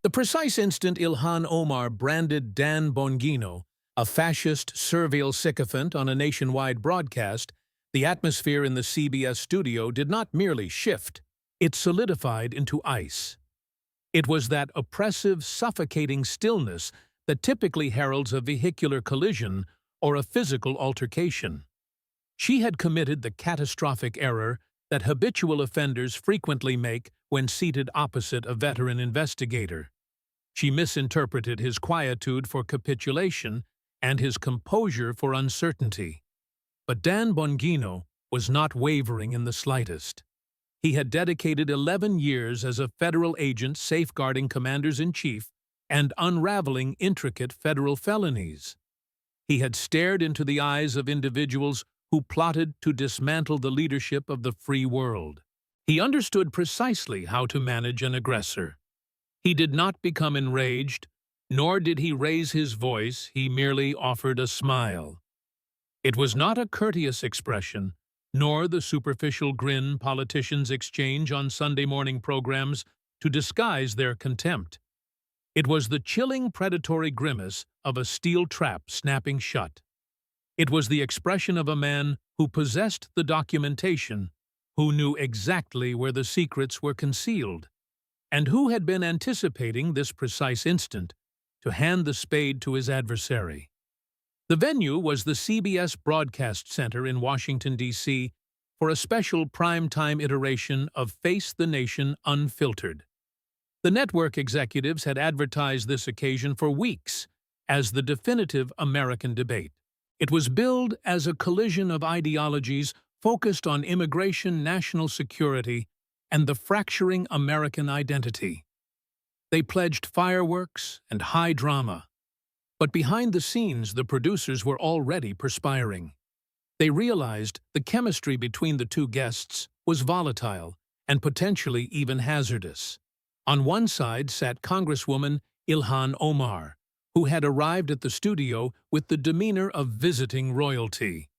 The precise instant Ilhan Omar branded Dan Bongino, a fascist servile sycophant on a nationwide broadcast, the atmosphere in the CBS studio did not merely shift, it solidified into ice. It was that oppressive, suffocating stillness that typically heralds a vehicular collision or a physical altercation. She had committed the catastrophic error that habitual offenders frequently make when seated opposite a veteran investigator. She misinterpreted his quietude for capitulation and his composure for uncertainty. But Dan Bongino was not wavering in the slightest. He had dedicated 11 years as a federal agent safeguarding commanders-in-chief and unraveling intricate federal felonies. He had stared into the eyes of individuals who plotted to dismantle the leadership of the free world. He understood precisely how to manage an aggressor. He did not become enraged, nor did he raise his voice, he merely offered a smile. It was not a courteous expression, nor the superficial grin politicians exchange on Sunday morning programs to disguise their contempt. It was the chilling predatory grimace of a steel trap snapping shut. It was the expression of a man who possessed the documentation, who knew exactly where the secrets were concealed, and who had been anticipating this precise instant to hand the spade to his adversary. The venue was the CBS Broadcast Center in Washington, D.C., for a special prime-time iteration of Face the Nation Unfiltered. The network executives had advertised this occasion for weeks as the definitive American debate. It was billed as a collision of ideologies focused on immigration, national security, and the fracturing American identity. They pledged fireworks and high drama. But behind the scenes, the producers were already perspiring. They realized the chemistry between the two guests was volatile and potentially even hazardous. On one side sat Congresswoman Ilhan Omar, who had arrived at the studio with the demeanor of visiting royalty.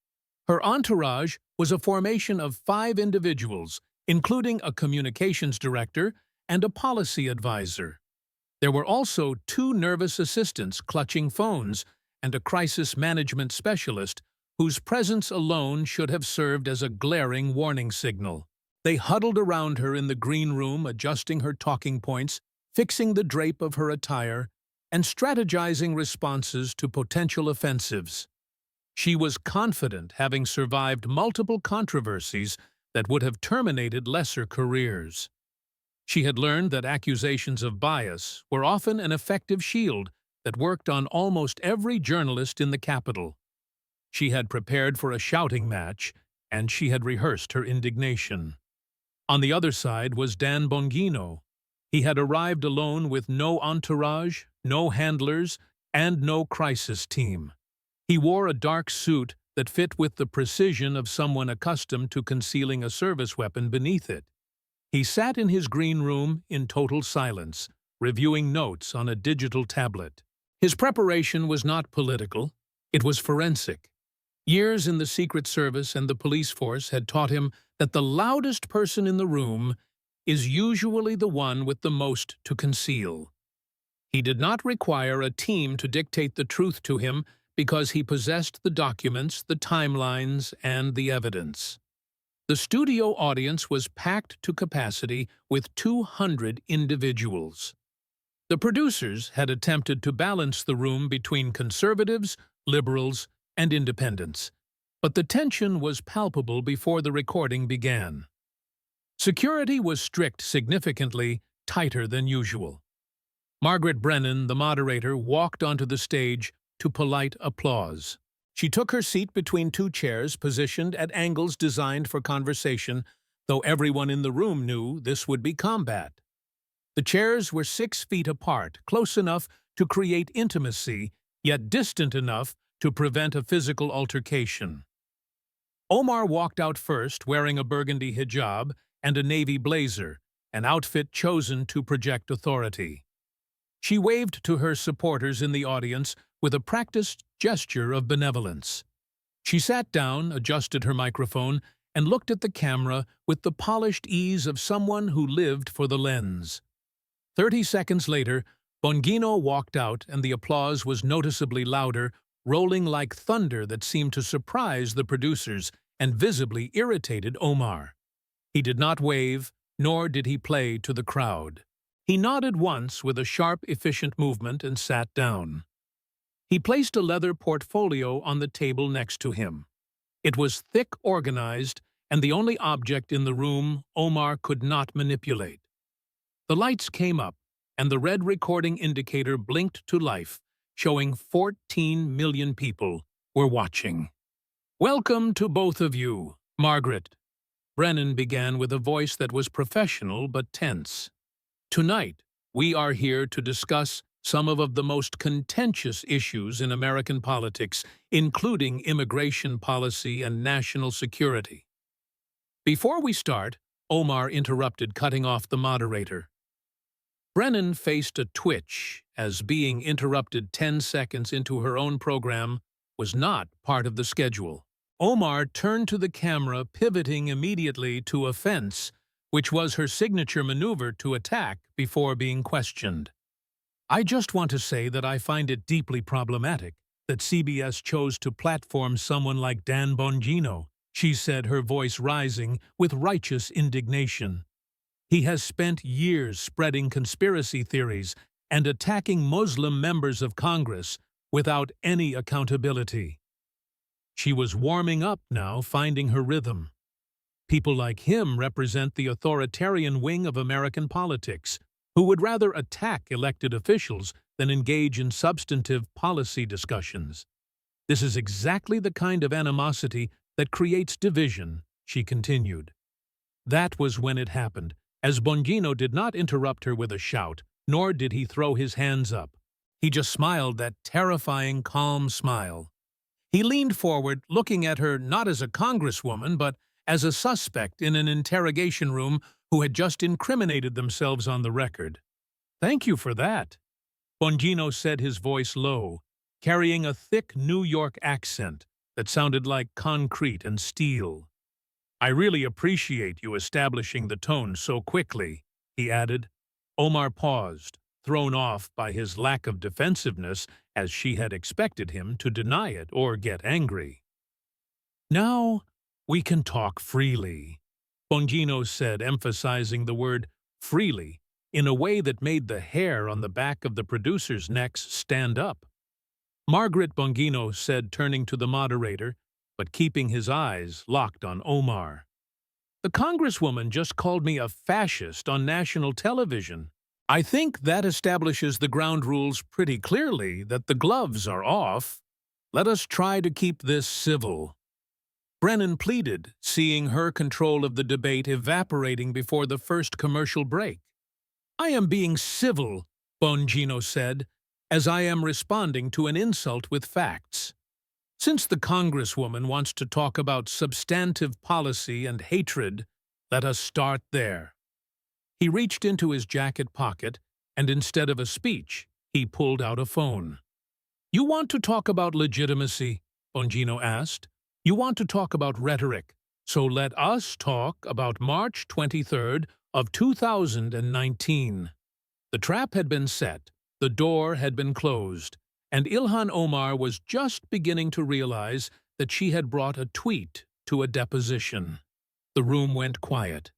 Her entourage was a formation of 5 individuals, including a communications director and a policy advisor. There were also 2 nervous assistants clutching phones and a crisis management specialist whose presence alone should have served as a glaring warning signal. They huddled around her in the green room, adjusting her talking points, fixing the drape of her attire, and strategizing responses to potential offensives. She was confident, having survived multiple controversies that would have terminated lesser careers. She had learned that accusations of bias were often an effective shield that worked on almost every journalist in the Capitol. She had prepared for a shouting match, and she had rehearsed her indignation. On the other side was Dan Bongino. He had arrived alone with no entourage, no handlers, and no crisis team. He wore a dark suit that fit with the precision of someone accustomed to concealing a service weapon beneath it. He sat in his green room in total silence, reviewing notes on a digital tablet. His preparation was not political, it was forensic. Years in the Secret Service and the police force had taught him that the loudest person in the room is usually the one with the most to conceal. He did not require a team to dictate the truth to him because he possessed the documents, the timelines, and the evidence. The studio audience was packed to capacity with 200 individuals. The producers had attempted to balance the room between conservatives, liberals, and independents, but the tension was palpable before the recording began. Security was strict, significantly tighter than usual. Margaret Brennan, the moderator, walked onto the stage to polite applause. She took her seat between 2 chairs positioned at angles designed for conversation, though everyone in the room knew this would be combat. The chairs were 6 feet apart, close enough to create intimacy, yet distant enough to prevent a physical altercation. Omar walked out first, wearing a burgundy hijab and a navy blazer, an outfit chosen to project authority. She waved to her supporters in the audience with a practiced gesture of benevolence. She sat down, adjusted her microphone, and looked at the camera with the polished ease of someone who lived for the lens. 30 seconds later, Bongino walked out and the applause was noticeably louder, rolling like thunder that seemed to surprise the producers and visibly irritated Omar. He did not wave, nor did he play to the crowd. He nodded once with a sharp, efficient movement and sat down. He placed a leather portfolio on the table next to him. It was thick, organized, and the only object in the room Omar could not manipulate. The lights came up, and the red recording indicator blinked to life, showing 14 million people were watching. "Welcome to both of you, Margaret." Brennan began with a voice that was professional but tense. "Tonight, we are here to discuss some of the most contentious issues in American politics, including immigration policy and national security." Before we start, Omar interrupted, cutting off the moderator. Brennan faced a twitch, as being interrupted 10 seconds into her own program was not part of the schedule. Omar turned to the camera, pivoting immediately to offense, which was her signature maneuver to attack before being questioned. "I just want to say that I find it deeply problematic that CBS chose to platform someone like Dan Bongino," she said, her voice rising with righteous indignation. "He has spent years spreading conspiracy theories and attacking Muslim members of Congress without any accountability." She was warming up now, finding her rhythm. People like him represent the authoritarian wing of American politics, who would rather attack elected officials than engage in substantive policy discussions. "This is exactly the kind of animosity that creates division," she continued. That was when it happened, as Bongino did not interrupt her with a shout, nor did he throw his hands up. He just smiled that terrifying, calm smile. He leaned forward, looking at her not as a congresswoman, but as a suspect in an interrogation room who had just incriminated themselves on the record. "Thank you for that," Bongino said, his voice low, carrying a thick New York accent that sounded like concrete and steel. "I really appreciate you establishing the tone so quickly," he added. Omar paused, thrown off by his lack of defensiveness, as she had expected him to deny it or get angry. "Now we can talk freely," Bongino said, emphasizing the word freely in a way that made the hair on the back of the producers' necks stand up. "Margaret," Bongino said, turning to the moderator, but keeping his eyes locked on Omar. "The congresswoman just called me a fascist on national television. I think that establishes the ground rules pretty clearly that the gloves are off. Let us try to keep this civil." Brennan pleaded, seeing her control of the debate evaporating before the first commercial break. "I am being civil," Bongino said, "as I am responding to an insult with facts. Since the congresswoman wants to talk about substantive policy and hatred, let us start there." He reached into his jacket pocket, and instead of a speech, he pulled out a phone. "You want to talk about legitimacy?" Bongino asked. "You want to talk about rhetoric, so let us talk about March 23rd of 2019. The trap had been set, the door had been closed, and Ilhan Omar was just beginning to realize that she had brought a tweet to a deposition. The room went quiet,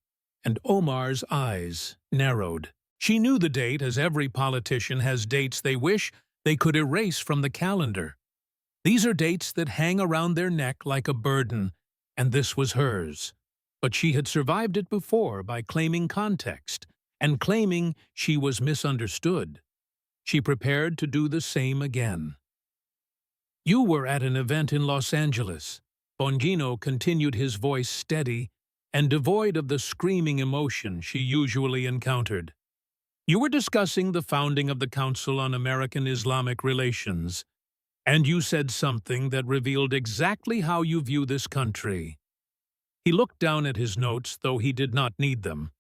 and Omar's eyes narrowed. She knew the date, as every politician has dates they wish they could erase from the calendar. These are dates that hang around their neck like a burden, and this was hers. But she had survived it before by claiming context and claiming she was misunderstood. She prepared to do the same again. "You were at an event in Los Angeles." Bongino continued, his voice steady and devoid of the screaming emotion she usually encountered. "You were discussing the founding of the Council on American-Islamic Relations, and you said something that revealed exactly how you view this country." He looked down at his notes, though he did not need them.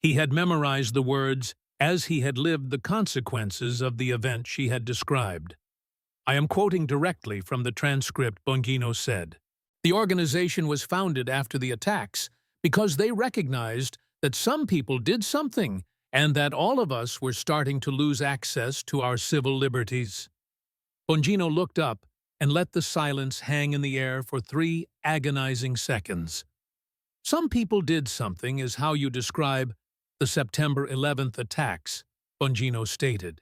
He had memorized the words as he had lived the consequences of the event she had described. "I am quoting directly from the transcript," Bongino said. "The organization was founded after the attacks because they recognized that some people did something and that all of us were starting to lose access to our civil liberties. Bongino looked up and let the silence hang in the air for 3 agonizing seconds. Some people did something is how you describe the September 11th attacks, Bongino stated.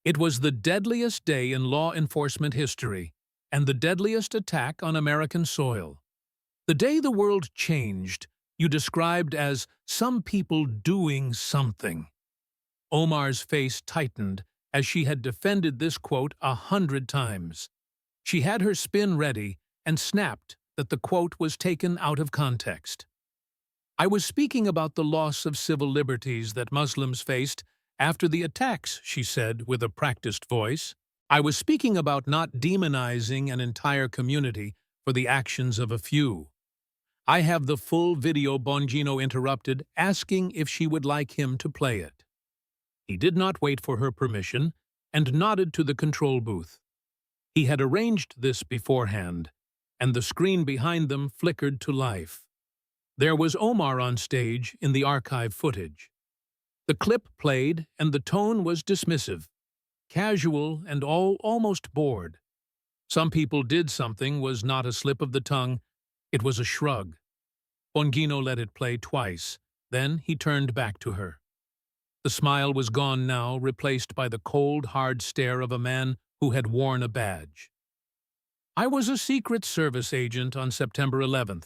It was the deadliest day in law enforcement history and the deadliest attack on American soil. The day the world changed, you described as some people doing something. Omar's face tightened as she had defended this quote 100 times. She had her spin ready and snapped that the quote was taken out of context. I was speaking about the loss of civil liberties that Muslims faced after the attacks, she said with a practiced voice. I was speaking about not demonizing an entire community for the actions of a few. I have the full video, Bongino interrupted, asking if she would like him to play it. He did not wait for her permission and nodded to the control booth. He had arranged this beforehand, and the screen behind them flickered to life. There was Omar on stage in the archive footage. The clip played, and the tone was dismissive, casual and almost bored. Some people did something was not a slip of the tongue, it was a shrug. Bongino let it play twice, then he turned back to her. The smile was gone now, replaced by the cold, hard stare of a man who had worn a badge. I was a Secret Service agent on September 11th.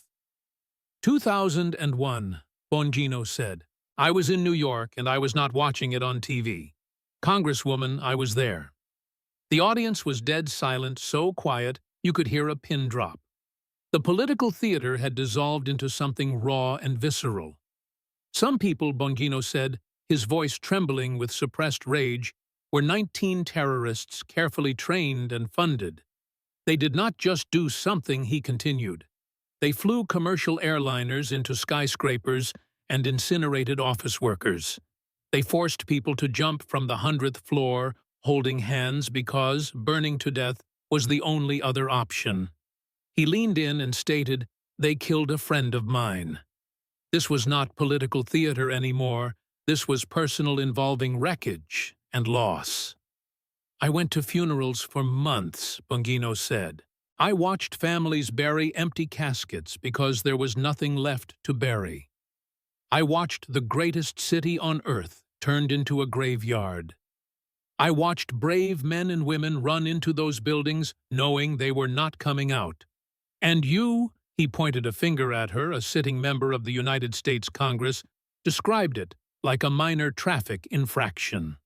2001, Bongino said. I was in New York and I was not watching it on TV. Congresswoman, I was there. The audience was dead silent, so quiet you could hear a pin drop. The political theater had dissolved into something raw and visceral. Some people, Bongino said, his voice trembling with suppressed rage, were 19 terrorists carefully trained and funded. They did not just do something, he continued. They flew commercial airliners into skyscrapers and incinerated office workers. They forced people to jump from the 100th floor, holding hands because burning to death was the only other option. He leaned in and stated, "They killed a friend of mine." This was not political theater anymore. This was personal, involving wreckage and loss. I went to funerals for months, Bongino said. I watched families bury empty caskets because there was nothing left to bury. I watched the greatest city on earth turned into a graveyard. I watched brave men and women run into those buildings knowing they were not coming out. And you, he pointed a finger at her, a sitting member of the United States Congress, described it like a minor traffic infraction.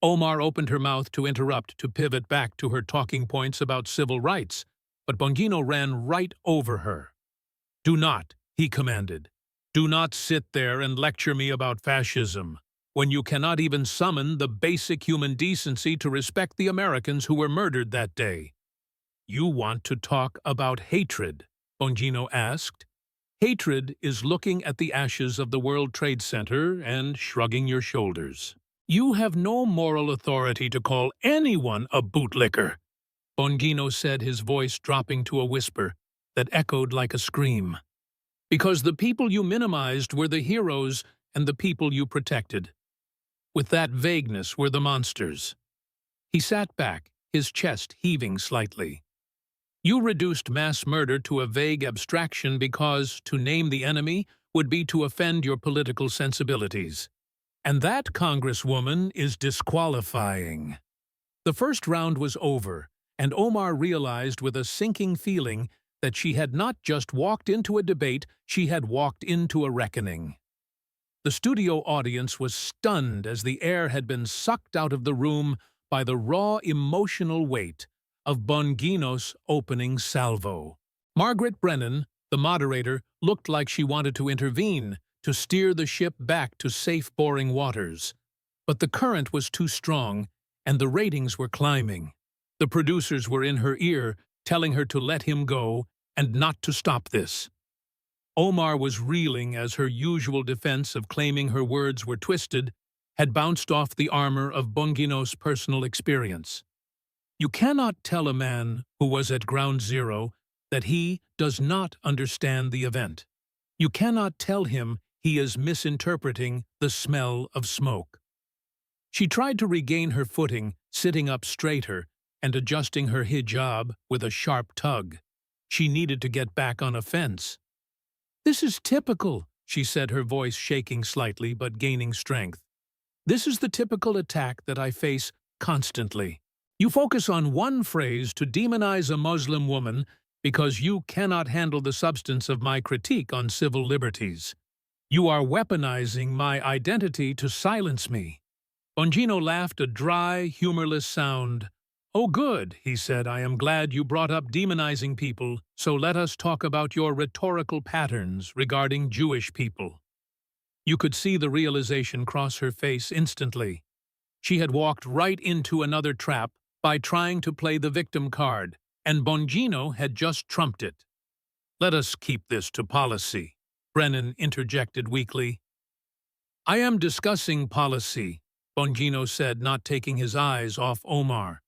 Omar opened her mouth to interrupt, to pivot back to her talking points about civil rights, but Bongino ran right over her. Do not, he commanded. Do not sit there and lecture me about fascism, when you cannot even summon the basic human decency to respect the Americans who were murdered that day. You want to talk about hatred, Bongino asked. Hatred is looking at the ashes of the World Trade Center and shrugging your shoulders. You have no moral authority to call anyone a bootlicker, Bongino said, his voice dropping to a whisper that echoed like a scream. Because the people you minimized were the heroes and the people you protected. With that vagueness were the monsters. He sat back, his chest heaving slightly. You reduced mass murder to a vague abstraction because to name the enemy would be to offend your political sensibilities. And that, Congresswoman, is disqualifying. The first round was over, and Omar realized with a sinking feeling that she had not just walked into a debate, she had walked into a reckoning. The studio audience was stunned as the air had been sucked out of the room by the raw emotional weight of Bongino's opening salvo. Margaret Brennan, the moderator, looked like she wanted to intervene, to steer the ship back to safe boring waters. But the current was too strong, and the ratings were climbing. The producers were in her ear, telling her to let him go and not to stop this. Omar was reeling as her usual defense of claiming her words were twisted had bounced off the armor of Bongino's personal experience. You cannot tell a man who was at ground zero that he does not understand the event. You cannot tell him He is misinterpreting the smell of smoke. She tried to regain her footing, sitting up straighter and adjusting her hijab with a sharp tug. She needed to get back on a fence. "This is typical," she said, her voice shaking slightly but gaining strength. "This is the typical attack that I face constantly. You focus on one phrase to demonize a Muslim woman because you cannot handle the substance of my critique on civil liberties. You are weaponizing my identity to silence me." Bongino laughed a dry, humorless sound. "Oh good," he said, "I am glad you brought up demonizing people, so let us talk about your rhetorical patterns regarding Jewish people." You could see the realization cross her face instantly. She had walked right into another trap by trying to play the victim card, and Bongino had just trumped it. "Let us keep this to policy," Brennan interjected weakly. "I am discussing policy," Bongino said, not taking his eyes off Omar.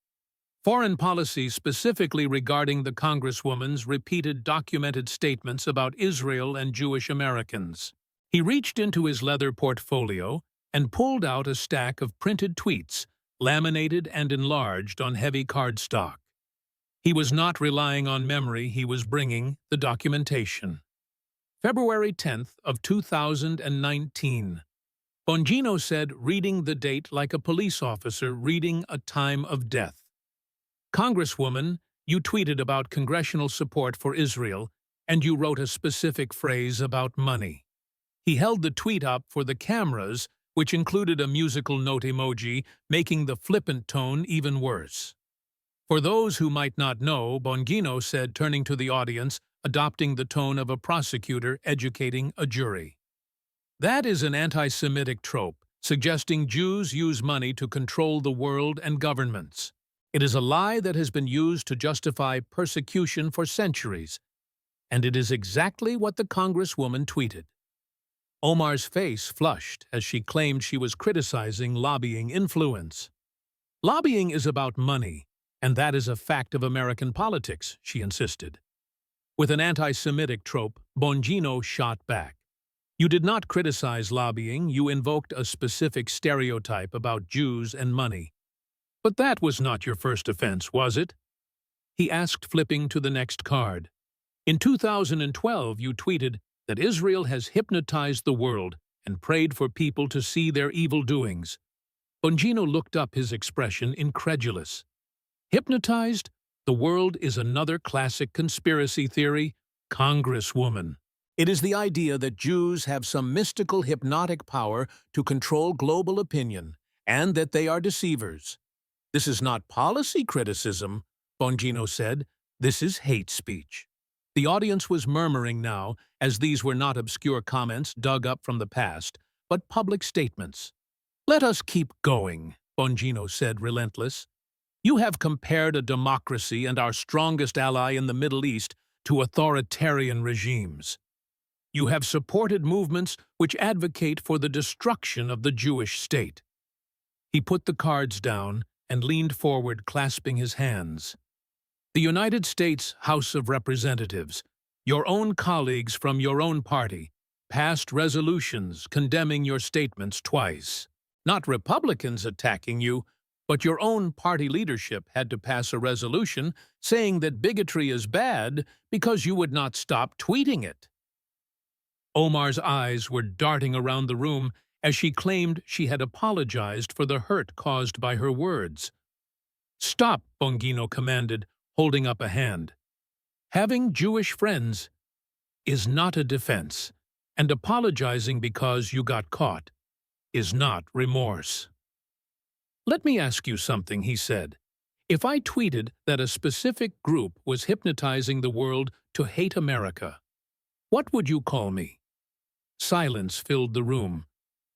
"Foreign policy specifically regarding the Congresswoman's repeated documented statements about Israel and Jewish Americans." He reached into his leather portfolio and pulled out a stack of printed tweets, laminated and enlarged on heavy cardstock. He was not relying on memory, he was bringing the documentation. February 10th of 2019. Bongino said, reading the date like a police officer reading a time of death. "Congresswoman, you tweeted about congressional support for Israel, and you wrote a specific phrase about money." He held the tweet up for the cameras, which included a musical note emoji, making the flippant tone even worse. For those who might not know, Bongino said, turning to the audience, adopting the tone of a prosecutor educating a jury. "That is an anti-Semitic trope, suggesting Jews use money to control the world and governments. It is a lie that has been used to justify persecution for centuries, and it is exactly what the Congresswoman tweeted." Omar's face flushed as she claimed she was criticizing lobbying influence. "Lobbying is about money, and that is a fact of American politics," she insisted. With an anti-Semitic trope, Bongino shot back. "You did not criticize lobbying, you invoked a specific stereotype about Jews and money. But that was not your first offense, was it?" He asked, flipping to the next card. "In 2012, you tweeted that Israel has hypnotized the world and prayed for people to see their evil doings." Bongino looked up, his expression incredulous. "Hypnotized? The world is another classic conspiracy theory, Congresswoman. It is the idea that Jews have some mystical hypnotic power to control global opinion, and that they are deceivers. This is not policy criticism," Bongino said. "This is hate speech." The audience was murmuring now, as these were not obscure comments dug up from the past, but public statements. "Let us keep going," Bongino said, relentless. "You have compared a democracy and our strongest ally in the Middle East to authoritarian regimes. You have supported movements which advocate for the destruction of the Jewish state." He put the cards down and leaned forward, clasping his hands. "The United States House of Representatives, your own colleagues from your own party, passed resolutions condemning your statements twice. Not Republicans attacking you, but your own party leadership had to pass a resolution saying that bigotry is bad because you would not stop tweeting it." Omar's eyes were darting around the room as she claimed she had apologized for the hurt caused by her words. "Stop," Bongino commanded, holding up a hand. "Having Jewish friends is not a defense, and apologizing because you got caught is not remorse." "Let me ask you something," he said. "If I tweeted that a specific group was hypnotizing the world to hate America, what would you call me?" Silence filled the room.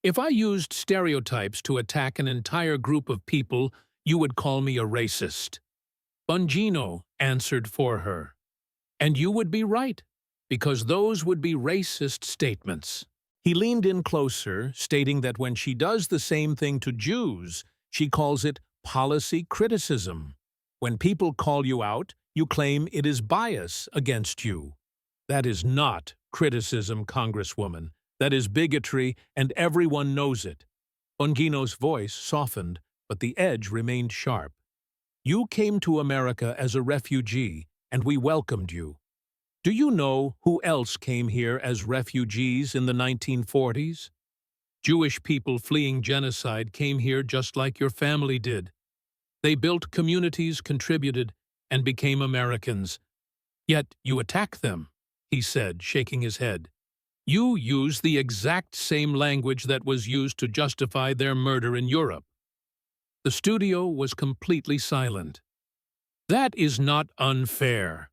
"If I used stereotypes to attack an entire group of people, you would call me a racist." Bongino answered for her. "And you would be right, because those would be racist statements." He leaned in closer, stating that when she does the same thing to Jews, she calls it policy criticism. When people call you out, you claim it is bias against you. That is not criticism, Congresswoman. That is bigotry, and everyone knows it. Bongino's voice softened, but the edge remained sharp. You came to America as a refugee, and we welcomed you. Do you know who else came here as refugees in the 1940s? Jewish people fleeing genocide came here just like your family did. They built communities, contributed, and became Americans. Yet you attack them, he said, shaking his head. You use the exact same language that was used to justify their murder in Europe. The studio was completely silent. That is not unfair.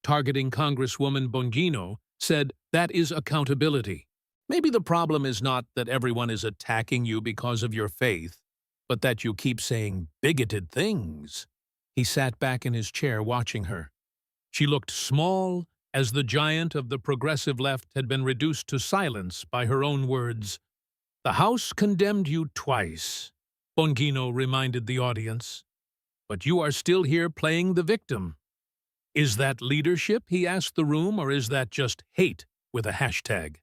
Targeting Congresswoman Bongino said that is accountability. Maybe the problem is not that everyone is attacking you because of your faith, but that you keep saying bigoted things. He sat back in his chair watching her. She looked small, as the giant of the progressive left had been reduced to silence by her own words. The House condemned you twice, Bongino reminded the audience. But you are still here playing the victim. Is that leadership, he asked the room, or is that just hate with a hashtag?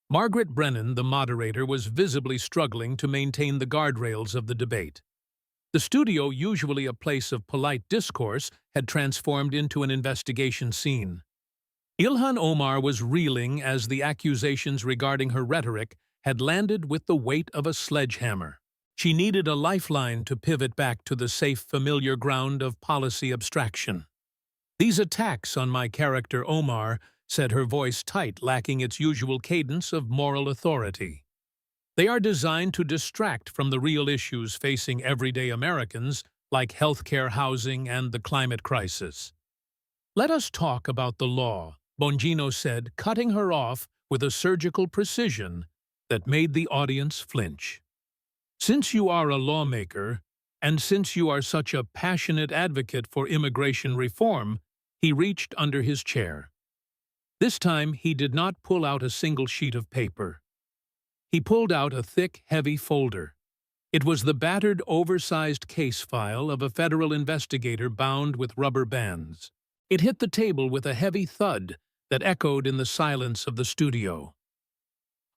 Margaret Brennan, the moderator, was visibly struggling to maintain the guardrails of the debate. The studio, usually a place of polite discourse, had transformed into an investigation scene. Ilhan Omar was reeling as the accusations regarding her rhetoric had landed with the weight of a sledgehammer. She needed a lifeline to pivot back to the safe, familiar ground of policy abstraction. These attacks on my character Omar, said her voice tight, lacking its usual cadence of moral authority. They are designed to distract from the real issues facing everyday Americans, like healthcare, housing, and the climate crisis. Let us talk about the law, Bongino said, cutting her off with a surgical precision that made the audience flinch. Since you are a lawmaker, and since you are such a passionate advocate for immigration reform, he reached under his chair. This time he did not pull out a single sheet of paper. He pulled out a thick, heavy folder. It was the battered, oversized case file of a federal investigator bound with rubber bands. It hit the table with a heavy thud that echoed in the silence of the studio.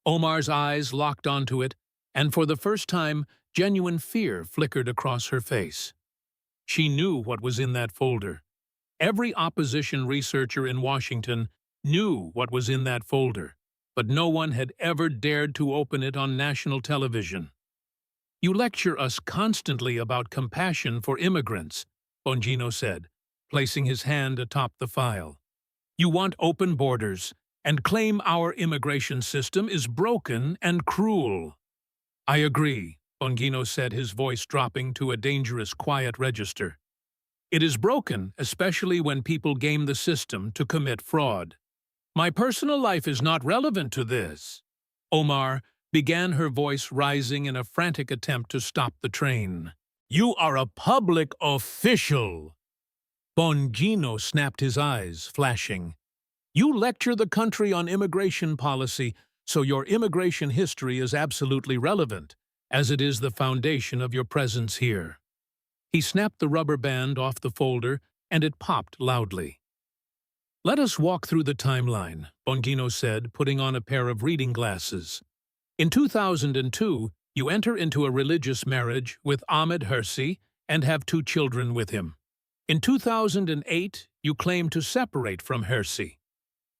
Omar's eyes locked onto it, and for the first time, genuine fear flickered across her face. She knew what was in that folder. Every opposition researcher in Washington knew what was in that folder, but no one had ever dared to open it on national television. You lecture us constantly about compassion for immigrants, Bongino said, placing his hand atop the file. You want open borders and claim our immigration system is broken and cruel. I agree, Bongino said, his voice dropping to a dangerous, quiet register. It is broken, especially when people game the system to commit fraud. My personal life is not relevant to this. Omar began, her voice rising in a frantic attempt to stop the train. You are a public official. Bongino snapped, his eyes flashing. You lecture the country on immigration policy, so your immigration history is absolutely relevant, as it is the foundation of your presence here. He snapped the rubber band off the folder, and it popped loudly. Let us walk through the timeline, Bongino said, putting on a pair of reading glasses. In 2002, you enter into a religious marriage with Ahmed Hirsi and have 2 children with him. In 2008, you claim to separate from Hirsi.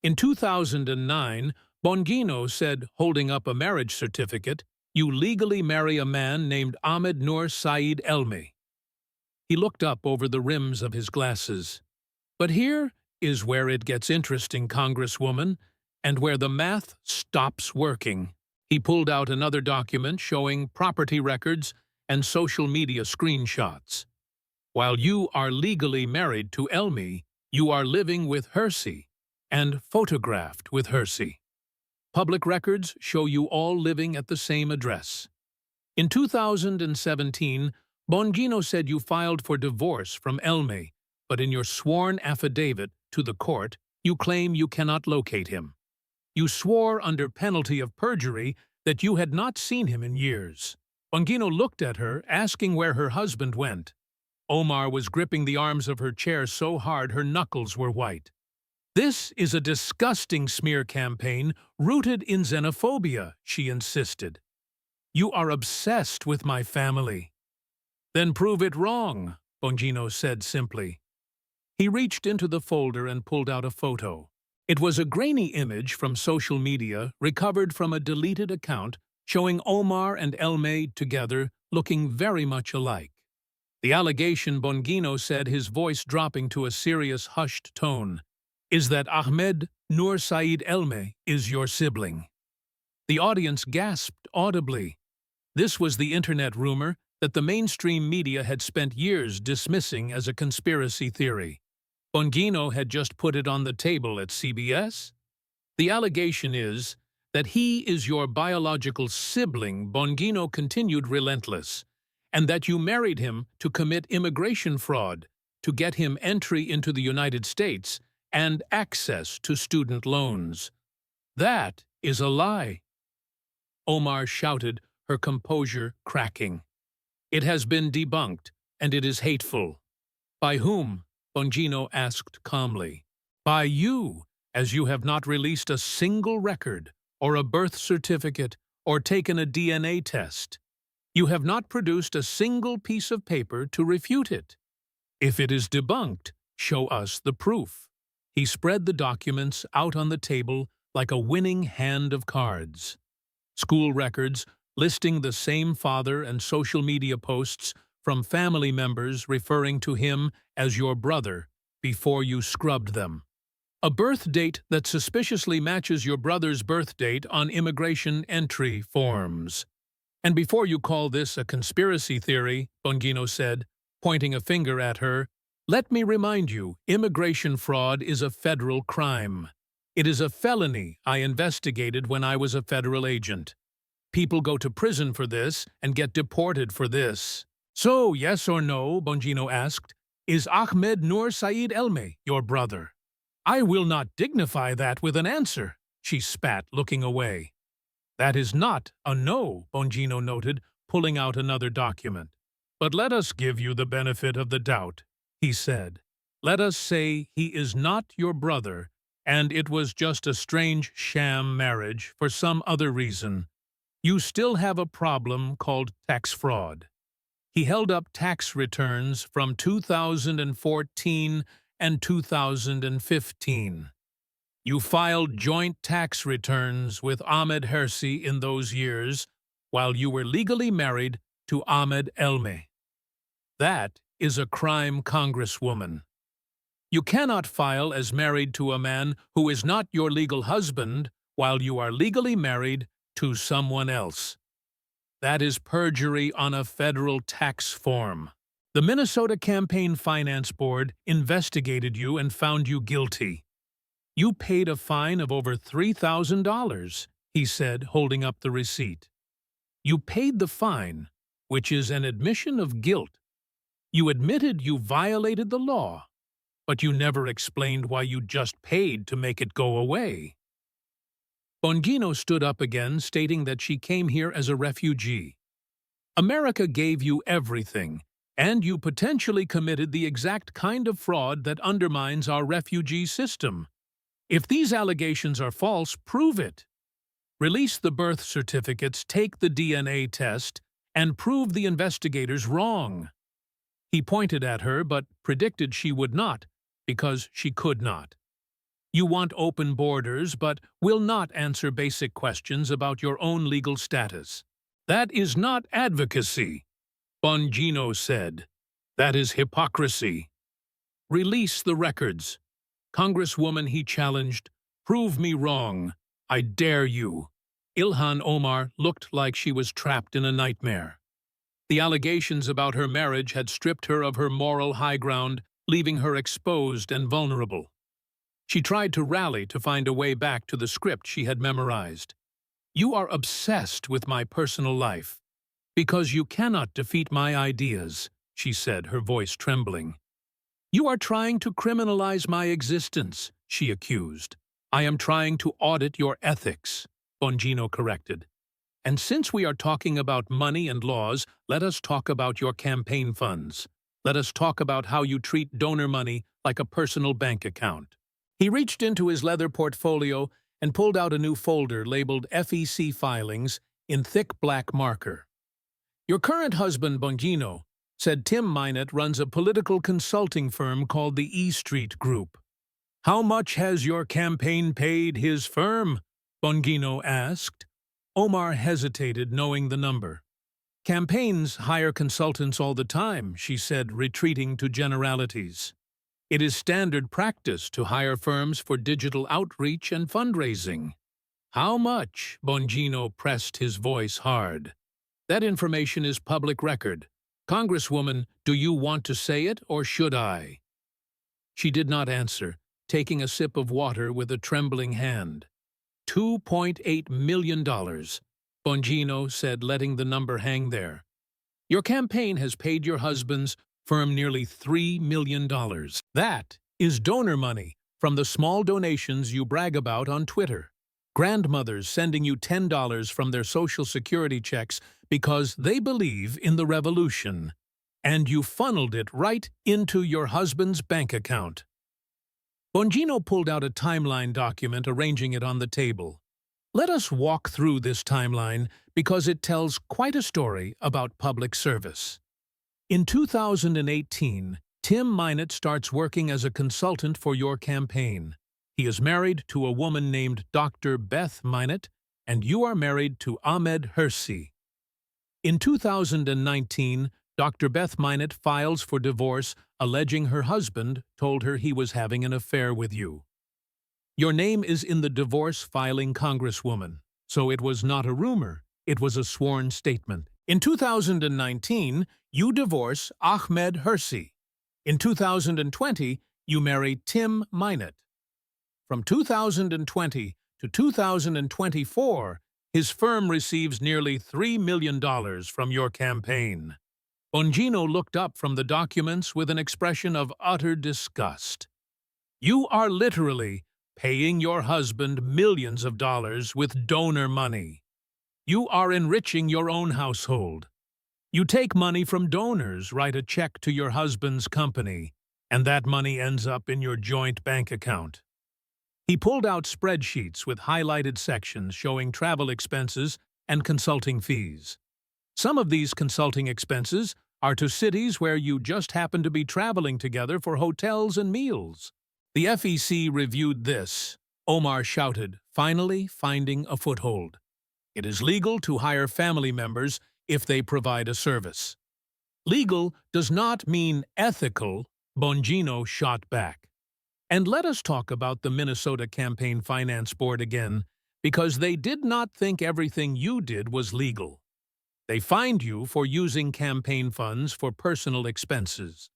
In 2009, Bongino said, holding up a marriage certificate, you legally marry a man named Ahmed Nur Saeed Elmi. He looked up over the rims of his glasses. But here is where it gets interesting, Congresswoman, and where the math stops working. He pulled out another document showing property records and social media screenshots. While you are legally married to Elmi, you are living with Hirsi and photographed with Hirsi. Public records show you all living at the same address. In 2017, Bongino said you filed for divorce from Elmi, but in your sworn affidavit to the court, you claim you cannot locate him. You swore under penalty of perjury that you had not seen him in years. Bongino looked at her, asking where her husband went. Omar was gripping the arms of her chair so hard her knuckles were white. This is a disgusting smear campaign rooted in xenophobia, she insisted. You are obsessed with my family. Then prove it wrong, Bongino said simply. He reached into the folder and pulled out a photo. It was a grainy image from social media recovered from a deleted account showing Omar and Elme together looking very much alike. The allegation, Bongino said, his voice dropping to a serious, hushed tone, is that Ahmed Nur Said Elme is your sibling. The audience gasped audibly. This was the internet rumor that the mainstream media had spent years dismissing as a conspiracy theory. Bongino had just put it on the table at CBS. The allegation is that he is your biological sibling, Bongino continued, relentless, and that you married him to commit immigration fraud, to get him entry into the United States and access to student loans. That is a lie, Omar shouted, her composure cracking. It has been debunked, and it is hateful. By whom? Bongino asked calmly. By you, as you have not released a single record, or a birth certificate, or taken a DNA test. You have not produced a single piece of paper to refute it. If it is debunked, show us the proof. He spread the documents out on the table like a winning hand of cards. School records listing the same father and social media posts from family members referring to him as your brother before you scrubbed them. A birth date that suspiciously matches your brother's birth date on immigration entry forms. And before you call this a conspiracy theory, Bongino said, pointing a finger at her, let me remind you, immigration fraud is a federal crime. It is a felony I investigated when I was a federal agent. People go to prison for this and get deported for this. So, yes or no, Bongino asked, is Ahmed Nur Said Elme your brother? I will not dignify that with an answer, she spat, looking away. That is not a no, Bongino noted, pulling out another document. But let us give you the benefit of the doubt, he said. Let us say he is not your brother, and it was just a strange sham marriage for some other reason. You still have a problem called tax fraud. He held up tax returns from 2014 and 2015. You filed joint tax returns with Ahmed Hersi in those years while you were legally married to Ahmed Elme. That is a crime, Congresswoman. You cannot file as married to a man who is not your legal husband while you are legally married to someone else. That is perjury on a federal tax form. The Minnesota Campaign Finance Board investigated you and found you guilty. You paid a fine of over $3,000, he said, holding up the receipt. You paid the fine, which is an admission of guilt. You admitted you violated the law, but you never explained why you just paid to make it go away. Bongino stood up again, stating that she came here as a refugee. America gave you everything, and you potentially committed the exact kind of fraud that undermines our refugee system. If these allegations are false, prove it. Release the birth certificates, take the DNA test, and prove the investigators wrong. He pointed at her, but predicted she would not, because she could not. You want open borders, but will not answer basic questions about your own legal status. That is not advocacy, Bongino said. That is hypocrisy. Release the records. Congresswoman, he challenged, prove me wrong. I dare you. Ilhan Omar looked like she was trapped in a nightmare. The allegations about her marriage had stripped her of her moral high ground, leaving her exposed and vulnerable. She tried to rally to find a way back to the script she had memorized. You are obsessed with my personal life. Because you cannot defeat my ideas, she said, her voice trembling. You are trying to criminalize my existence, she accused. I am trying to audit your ethics, Bongino corrected. And since we are talking about money and laws, let us talk about your campaign funds. Let us talk about how you treat donor money like a personal bank account. He reached into his leather portfolio and pulled out a new folder labeled FEC Filings in thick black marker. Your current husband, Bongino, said Tim Minot runs a political consulting firm called the E Street Group. How much has your campaign paid his firm? Bongino asked. Omar hesitated, knowing the number. Campaigns hire consultants all the time, she said, retreating to generalities. It is standard practice to hire firms for digital outreach and fundraising. How much? Bongino pressed his voice hard. That information is public record. Congresswoman, do you want to say it, or should I? She did not answer, taking a sip of water with a trembling hand. $2.8 million, Bongino said, letting the number hang there. Your campaign has paid your husband's firm nearly $3 million. That is donor money from the small donations you brag about on Twitter. Grandmothers sending you $10 from their Social Security checks because they believe in the revolution. And you funneled it right into your husband's bank account. Bongino pulled out a timeline document, arranging it on the table. Let us walk through this timeline because it tells quite a story about public service. In 2018, Tim Minot starts working as a consultant for your campaign. He is married to a woman named Dr. Beth Minot, and you are married to Ahmed Hirsi. In 2019, Dr. Beth Minot files for divorce, alleging her husband told her he was having an affair with you. Your name is in the divorce filing, Congresswoman, so it was not a rumor, it was a sworn statement. In 2019, you divorce Ahmed Hirsi. In 2020, you marry Tim Minot. From 2020 to 2024, his firm receives nearly $3 million from your campaign. Bongino looked up from the documents with an expression of utter disgust. You are literally paying your husband millions of dollars with donor money. You are enriching your own household. You take money from donors, write a check to your husband's company, and that money ends up in your joint bank account. He pulled out spreadsheets with highlighted sections showing travel expenses and consulting fees. Some of these consulting expenses are to cities where you just happen to be traveling together for hotels and meals. The FEC reviewed this. Omar shouted, finally finding a foothold. It is legal to hire family members if they provide a service. Legal does not mean ethical, Bongino shot back. And let us talk about the Minnesota Campaign Finance Board again, because they did not think everything you did was legal. They fined you for using campaign funds for personal expenses.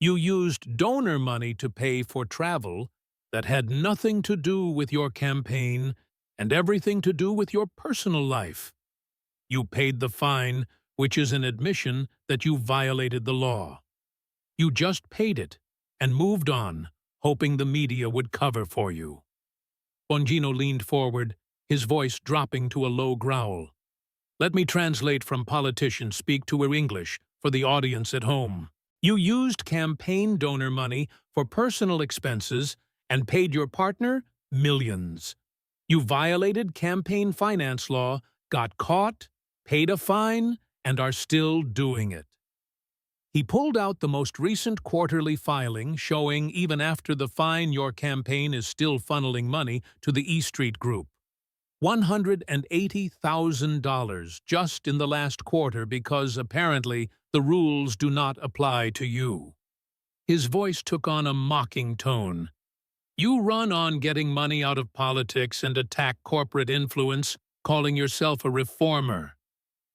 You used donor money to pay for travel that had nothing to do with your campaign and everything to do with your personal life. You paid the fine, which is an admission that you violated the law. You just paid it and moved on, hoping the media would cover for you. Bongino leaned forward, his voice dropping to a low growl. Let me translate from politician speak to English for the audience at home. You used campaign donor money for personal expenses and paid your partner millions. You violated campaign finance law, got caught, paid a fine, and are still doing it. He pulled out the most recent quarterly filing showing even after the fine your campaign is still funneling money to the E Street Group. $180,000 just in the last quarter because apparently the rules do not apply to you. His voice took on a mocking tone. You run on getting money out of politics and attack corporate influence, calling yourself a reformer.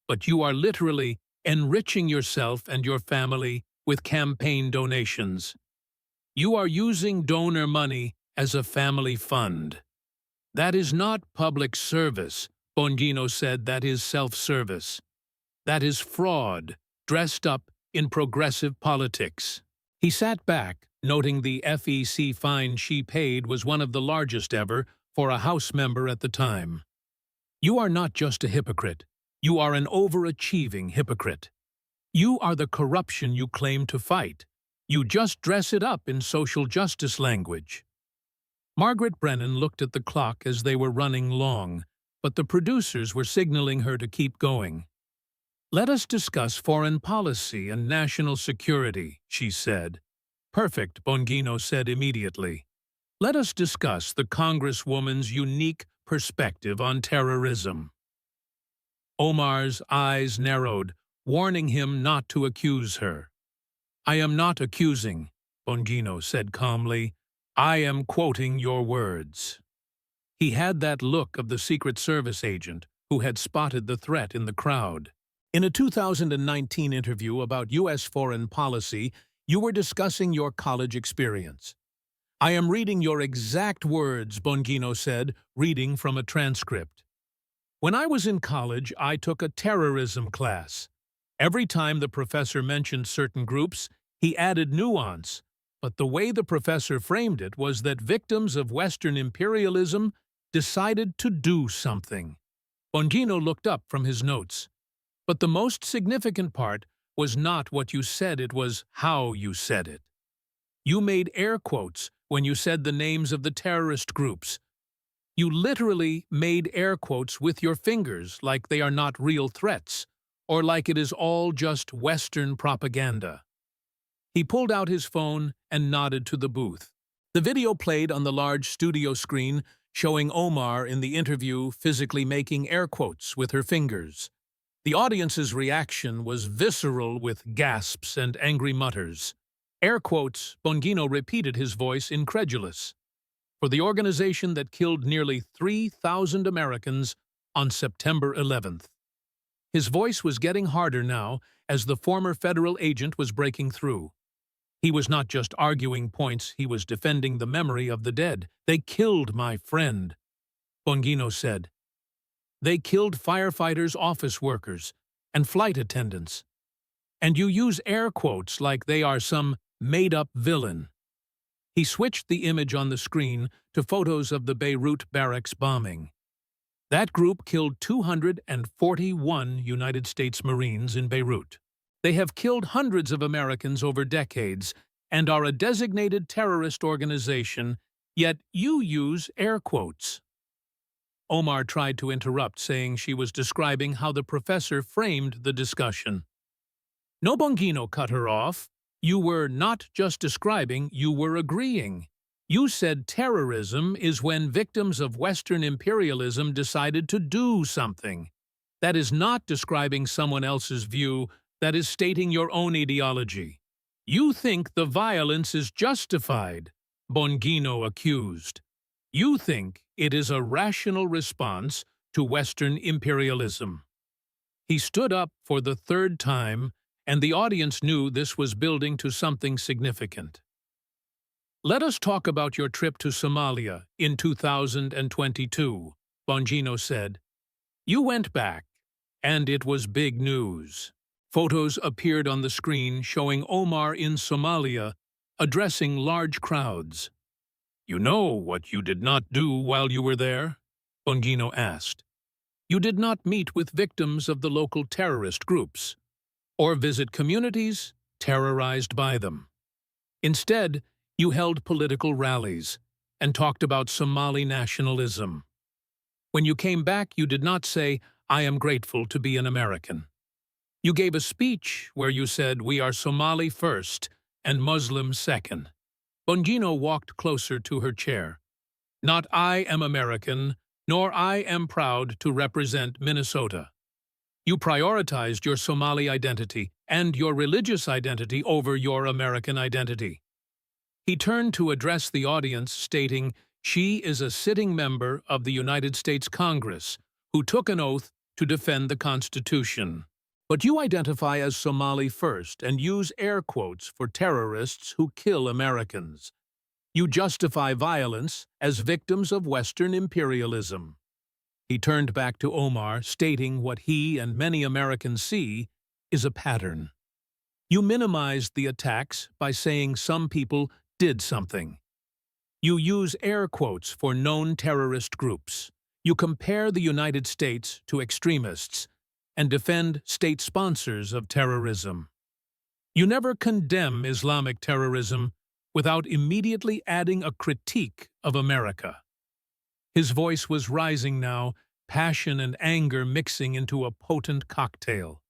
But you are literally enriching yourself and your family with campaign donations. You are using donor money as a family fund. That is not public service, Bongino said. That is self-service. That is fraud, dressed up in progressive politics. He sat back, noting the FEC fine she paid was one of the largest ever for a House member at the time. You are not just a hypocrite. You are an overachieving hypocrite. You are the corruption you claim to fight. You just dress it up in social justice language. Margaret Brennan looked at the clock as they were running long, but the producers were signaling her to keep going. "Let us discuss foreign policy and national security," she said. "Perfect," Bongino said immediately. "Let us discuss the Congresswoman's unique perspective on terrorism." Omar's eyes narrowed, warning him not to accuse her. "I am not accusing," Bongino said calmly. "I am quoting your words." He had that look of the Secret Service agent who had spotted the threat in the crowd. In a 2019 interview about U.S. foreign policy, you were discussing your college experience. "I am reading your exact words," Bongino said, reading from a transcript. "When I was in college, I took a terrorism class. Every time the professor mentioned certain groups, he added nuance, but the way the professor framed it was that victims of Western imperialism decided to do something." Bongino looked up from his notes. "But the most significant part was not what you said, it was how you said it. You made air quotes when you said the names of the terrorist groups. You literally made air quotes with your fingers like they are not real threats, or like it is all just Western propaganda." He pulled out his phone and nodded to the booth. The video played on the large studio screen, showing Omar in the interview physically making air quotes with her fingers. The audience's reaction was visceral with gasps and angry mutters. "Air quotes," Bongino repeated, his voice incredulous. "For the organization that killed nearly 3,000 Americans on September 11th. His voice was getting harder now as the former federal agent was breaking through. He was not just arguing points, he was defending the memory of the dead. "They killed my friend," Bongino said. "They killed firefighters, office workers, and flight attendants. And you use air quotes like they are some made-up villain." He switched the image on the screen to photos of the Beirut barracks bombing. That group killed 241 United States Marines in Beirut. They have killed hundreds of Americans over decades and are a designated terrorist organization, yet you use air quotes. Omar tried to interrupt, saying she was describing how the professor framed the discussion. "No," Bongino cut her off. "You were not just describing, you were agreeing. You said terrorism is when victims of Western imperialism decided to do something. That is not describing someone else's view, that is stating your own ideology. You think the violence is justified," Bongino accused. "You think it is a rational response to Western imperialism." He stood up for the third time, and the audience knew this was building to something significant. "Let us talk about your trip to Somalia in 2022, Bongino said. "You went back, and it was big news." Photos appeared on the screen showing Omar in Somalia addressing large crowds. "You know what you did not do while you were there?" Bongino asked. "You did not meet with victims of the local terrorist groups, or visit communities terrorized by them. Instead, you held political rallies and talked about Somali nationalism. When you came back, you did not say, 'I am grateful to be an American.' You gave a speech where you said, 'We are Somali first and Muslim second.'" Bongino walked closer to her chair. "Not 'I am American,' nor 'I am proud to represent Minnesota.' You prioritized your Somali identity and your religious identity over your American identity." He turned to address the audience, stating, "She is a sitting member of the United States Congress who took an oath to defend the Constitution. But you identify as Somali first and use air quotes for terrorists who kill Americans. You justify violence as victims of Western imperialism." He turned back to Omar, stating what he and many Americans see is a pattern. You minimized the attacks by saying some people did something. You use air quotes for known terrorist groups. You compare the United States to extremists and defend state sponsors of terrorism. You never condemn Islamic terrorism without immediately adding a critique of America. His voice was rising now, passion and anger mixing into a potent cocktail.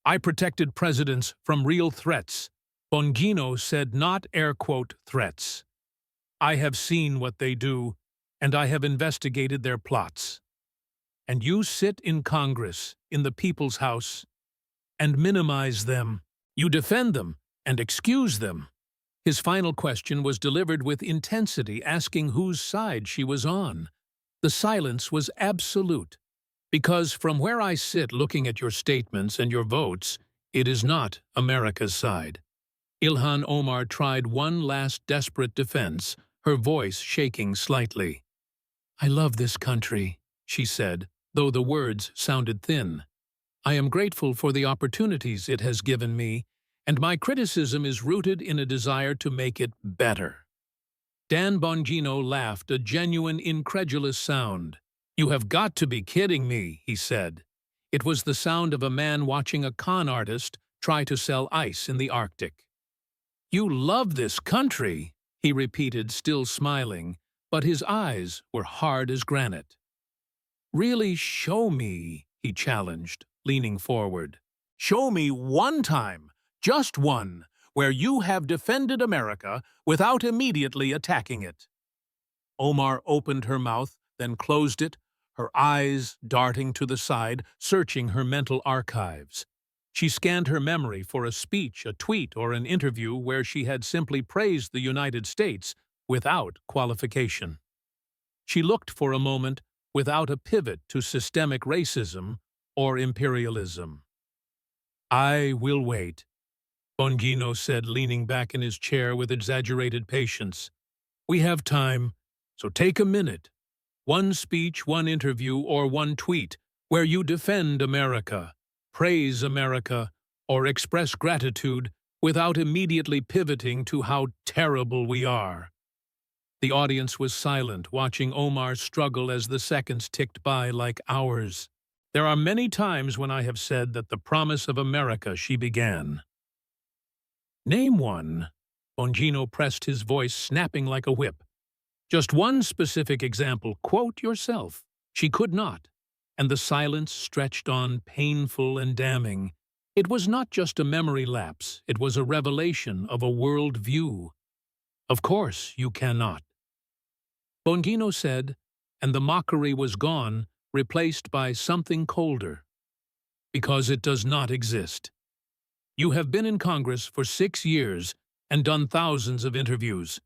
I protected presidents from real threats. Bongino said not air quote threats. I have seen what they do, and I have investigated their plots. And you sit in Congress, in the People's House, and minimize them. You defend them and excuse them. His final question was delivered with intensity, asking whose side she was on. The silence was absolute, because from where I sit looking at your statements and your votes, it is not America's side. Ilhan Omar tried one last desperate defense, her voice shaking slightly. I love this country, she said, though the words sounded thin. I am grateful for the opportunities it has given me, and my criticism is rooted in a desire to make it better. Dan Bongino laughed, a genuine, incredulous sound. You have got to be kidding me, he said. It was the sound of a man watching a con artist try to sell ice in the Arctic. You love this country, he repeated, still smiling, but his eyes were hard as granite. Really show me, he challenged, leaning forward. Show me one time, just one, where you have defended America without immediately attacking it. Omar opened her mouth, then closed it, her eyes darting to the side, searching her mental archives. She scanned her memory for a speech, a tweet, or an interview where she had simply praised the United States without qualification. She looked for a moment without a pivot to systemic racism or imperialism. I will wait, Bongino said, leaning back in his chair with exaggerated patience. We have time, so take a minute. One speech, one interview, or one tweet where you defend America, praise America, or express gratitude without immediately pivoting to how terrible we are. The audience was silent, watching Omar struggle as the seconds ticked by like hours. There are many times when I have said that the promise of America, she began. Name one. Bongino pressed, his voice snapping like a whip. Just one specific example. Quote yourself. She could not, and the silence stretched on, painful and damning. It was not just a memory lapse, it was a revelation of a world view. Of course you cannot. Bongino said, and the mockery was gone, replaced by something colder. Because it does not exist. You have been in Congress for 6 years and done thousands of interviews.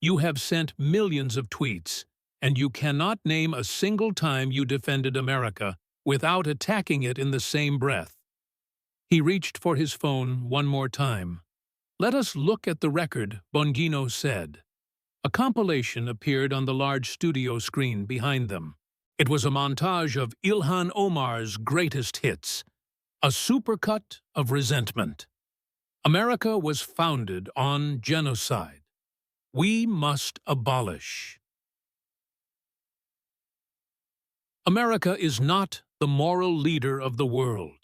You have sent millions of tweets, and you cannot name a single time you defended America without attacking it in the same breath. He reached for his phone one more time. Let us look at the record, Bongino said. A compilation appeared on the large studio screen behind them. It was a montage of Ilhan Omar's greatest hits, a supercut of resentment. America was founded on genocide. We must abolish. America is not the moral leader of the world.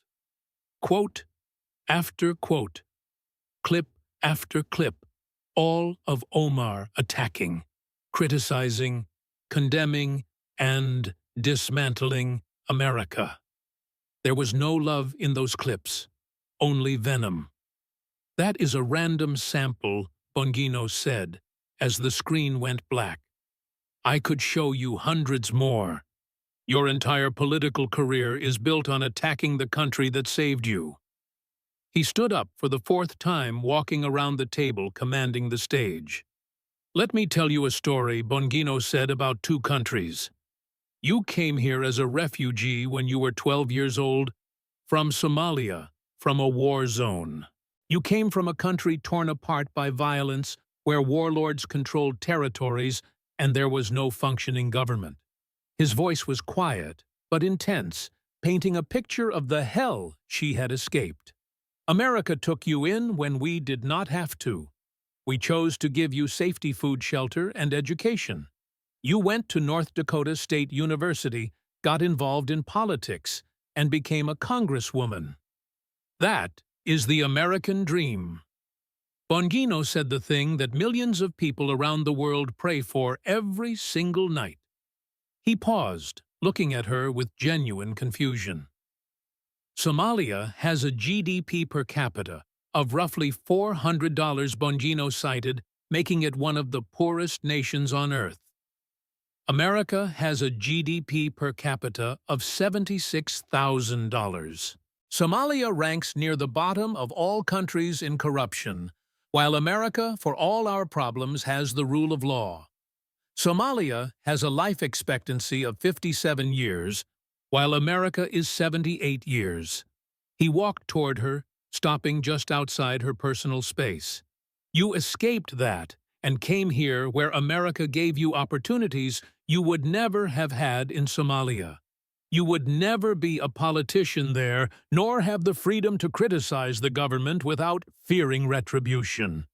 Quote after quote, clip after clip, all of Omar attacking, criticizing, condemning, and dismantling America. There was no love in those clips, only venom. That is a random sample, Bongino said, as the screen went black. I could show you hundreds more. Your entire political career is built on attacking the country that saved you. He stood up for the 4th time, walking around the table, commanding the stage. Let me tell you a story, Bongino said, about 2 countries. You came here as a refugee when you were 12 years old, from Somalia, from a war zone. You came from a country torn apart by violence, where warlords controlled territories and there was no functioning government. His voice was quiet, but intense, painting a picture of the hell she had escaped. America took you in when we did not have to. We chose to give you safety, food, shelter, and education. You went to North Dakota State University, got involved in politics, and became a congresswoman. That is the American dream. Bongino said the thing that millions of people around the world pray for every single night. He paused, looking at her with genuine confusion. Somalia has a GDP per capita of roughly $400, Bongino cited, making it one of the poorest nations on Earth. America has a GDP per capita of $76,000. Somalia ranks near the bottom of all countries in corruption, while America, for all our problems, has the rule of law. Somalia has a life expectancy of 57 years, while America is 78 years. He walked toward her, stopping just outside her personal space. You escaped that and came here where America gave you opportunities you would never have had in Somalia. You would never be a politician there, nor have the freedom to criticize the government without fearing retribution.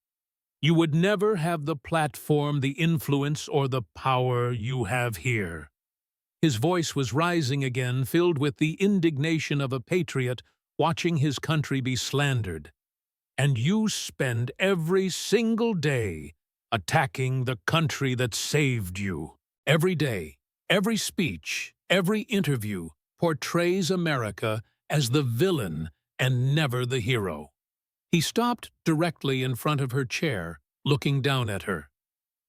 You would never have the platform, the influence, or the power you have here. His voice was rising again, filled with the indignation of a patriot watching his country be slandered. And you spend every single day attacking the country that saved you. Every day, every speech, every interview portrays America as the villain and never the hero. He stopped directly in front of her chair, looking down at her.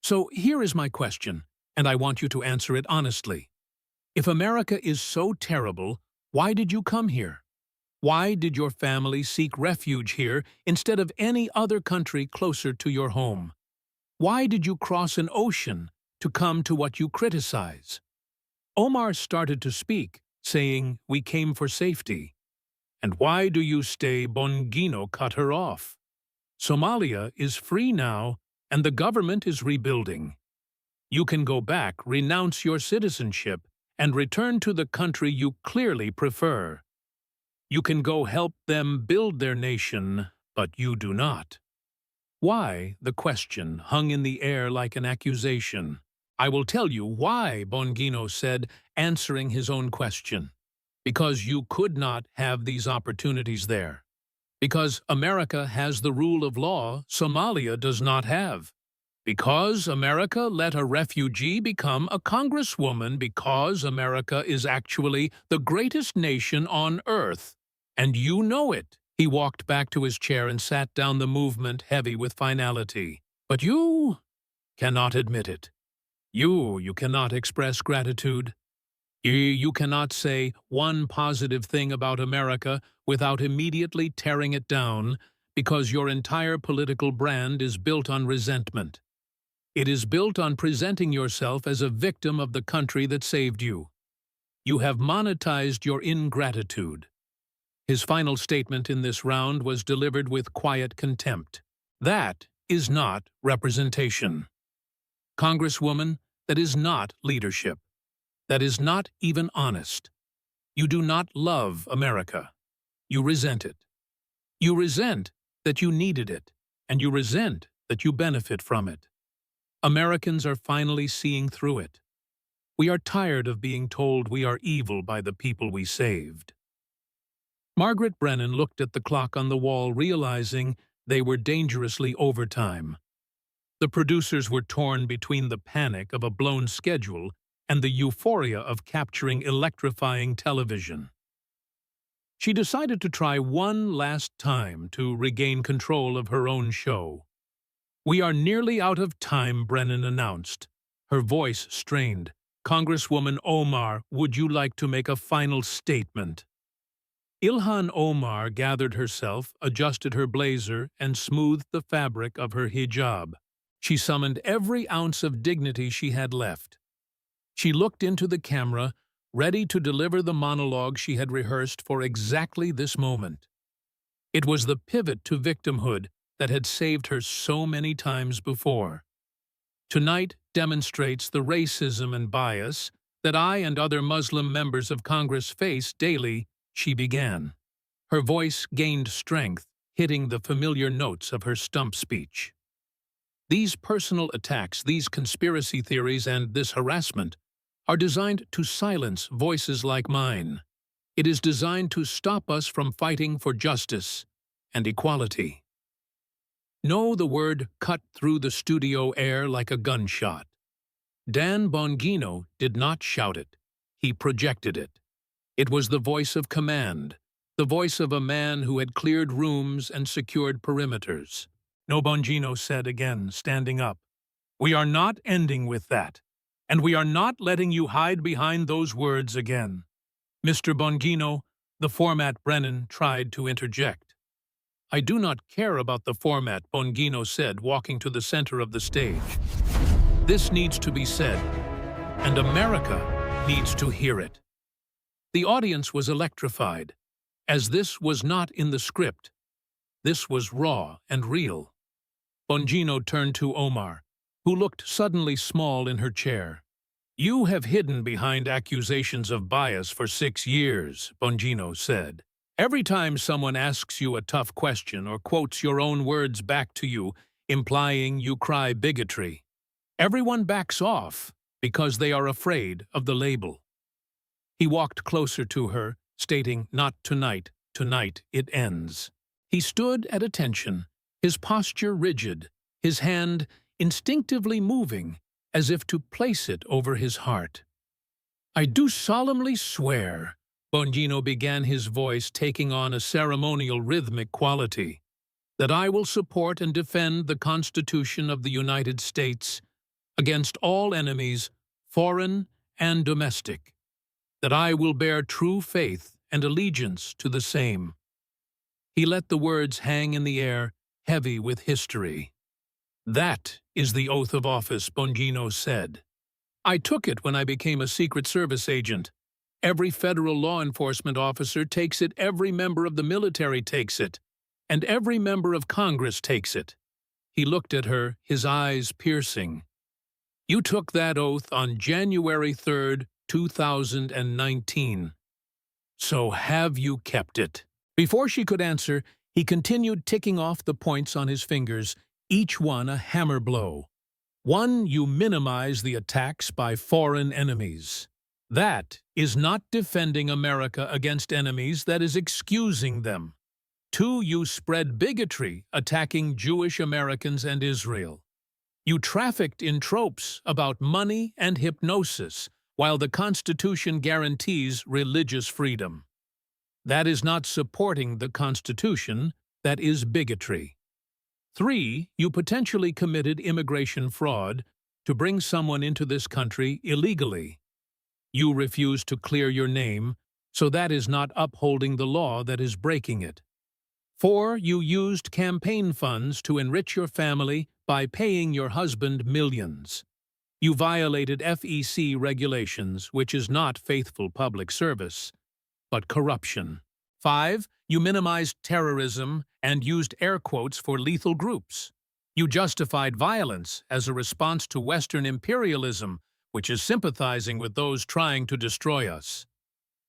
So here is my question, and I want you to answer it honestly. If America is so terrible, why did you come here? Why did your family seek refuge here instead of any other country closer to your home? Why did you cross an ocean to come to what you criticize? Omar started to speak, saying, "We came for safety." "And why do you stay?" Bongino cut her off. "Somalia is free now, and the government is rebuilding. You can go back, renounce your citizenship, and return to the country you clearly prefer. You can go help them build their nation, but you do not." Why? The question hung in the air like an accusation. "I will tell you why," Bongino said, answering his own question. "Because you could not have these opportunities there. Because America has the rule of law Somalia does not have. Because America let a refugee become a congresswoman. Because America is actually the greatest nation on Earth. And you know it." He walked back to his chair and sat down, the movement heavy with finality. "But you cannot admit it. You cannot express gratitude. You cannot say one positive thing about America without immediately tearing it down, because your entire political brand is built on resentment. It is built on presenting yourself as a victim of the country that saved you. You have monetized your ingratitude." His final statement in this round was delivered with quiet contempt. "That is not representation. Congresswoman, that is not leadership. That is not even honest. You do not love America. You resent it. You resent that you needed it, and you resent that you benefit from it. Americans are finally seeing through it. We are tired of being told we are evil by the people we saved." Margaret Brennan looked at the clock on the wall, realizing they were dangerously over time. The producers were torn between the panic of a blown schedule and the euphoria of capturing electrifying television. She decided to try one last time to regain control of her own show. "We are nearly out of time," Brennan announced. Her voice strained. "Congresswoman Omar, would you like to make a final statement?" Ilhan Omar gathered herself, adjusted her blazer, and smoothed the fabric of her hijab. She summoned every ounce of dignity she had left. She looked into the camera, ready to deliver the monologue she had rehearsed for exactly this moment. It was the pivot to victimhood that had saved her so many times before. "Tonight demonstrates the racism and bias that I and other Muslim members of Congress face daily," she began. Her voice gained strength, hitting the familiar notes of her stump speech. "These personal attacks, these conspiracy theories, and this harassment are designed to silence voices like mine. It is designed to stop us from fighting for justice and equality. No, the word cut through the studio air like a gunshot. Dan Bongino did not shout it. He projected it. It was the voice of command, the voice of a man who had cleared rooms and secured perimeters. No, Bongino said again, standing up. We are not ending with that, and we are not letting you hide behind those words again. Mr. Bongino, the format Brennan tried to interject. I do not care about the format, Bongino said, walking to the center of the stage. This needs to be said, and America needs to hear it. The audience was electrified, as this was not in the script. This was raw and real. Bongino turned to Omar, who looked suddenly small in her chair. You have hidden behind accusations of bias for 6 years, Bongino said. Every time someone asks you a tough question or quotes your own words back to you, implying you cry bigotry, everyone backs off because they are afraid of the label. He walked closer to her, stating, not tonight, tonight it ends. He stood at attention, his posture rigid, his hand instinctively moving, as if to place it over his heart. I do solemnly swear, Bongino began, his voice taking on a ceremonial rhythmic quality, that I will support and defend the Constitution of the United States against all enemies, foreign and domestic, that I will bear true faith and allegiance to the same. He let the words hang in the air, heavy with history. That is the oath of office, Bongino said. I took it when I became a Secret Service agent. Every federal law enforcement officer takes it, every member of the military takes it, and every member of Congress takes it. He looked at her, his eyes piercing. You took that oath on January 3rd, 2019. So have you kept it? Before she could answer, he continued ticking off the points on his fingers, each one a hammer blow. 1. You minimize the attacks by foreign enemies. That is not defending America against enemies, that is excusing them. 2. You spread bigotry, attacking Jewish Americans and Israel. You trafficked in tropes about money and hypnosis, while the Constitution guarantees religious freedom. That is not supporting the Constitution, that is bigotry. 3. You potentially committed immigration fraud to bring someone into this country illegally. You refused to clear your name, so that is not upholding the law, that is breaking it. 4. You used campaign funds to enrich your family by paying your husband millions. You violated FEC regulations, which is not faithful public service, but corruption. 5. You minimized terrorism and used air quotes for lethal groups. You justified violence as a response to Western imperialism, which is sympathizing with those trying to destroy us.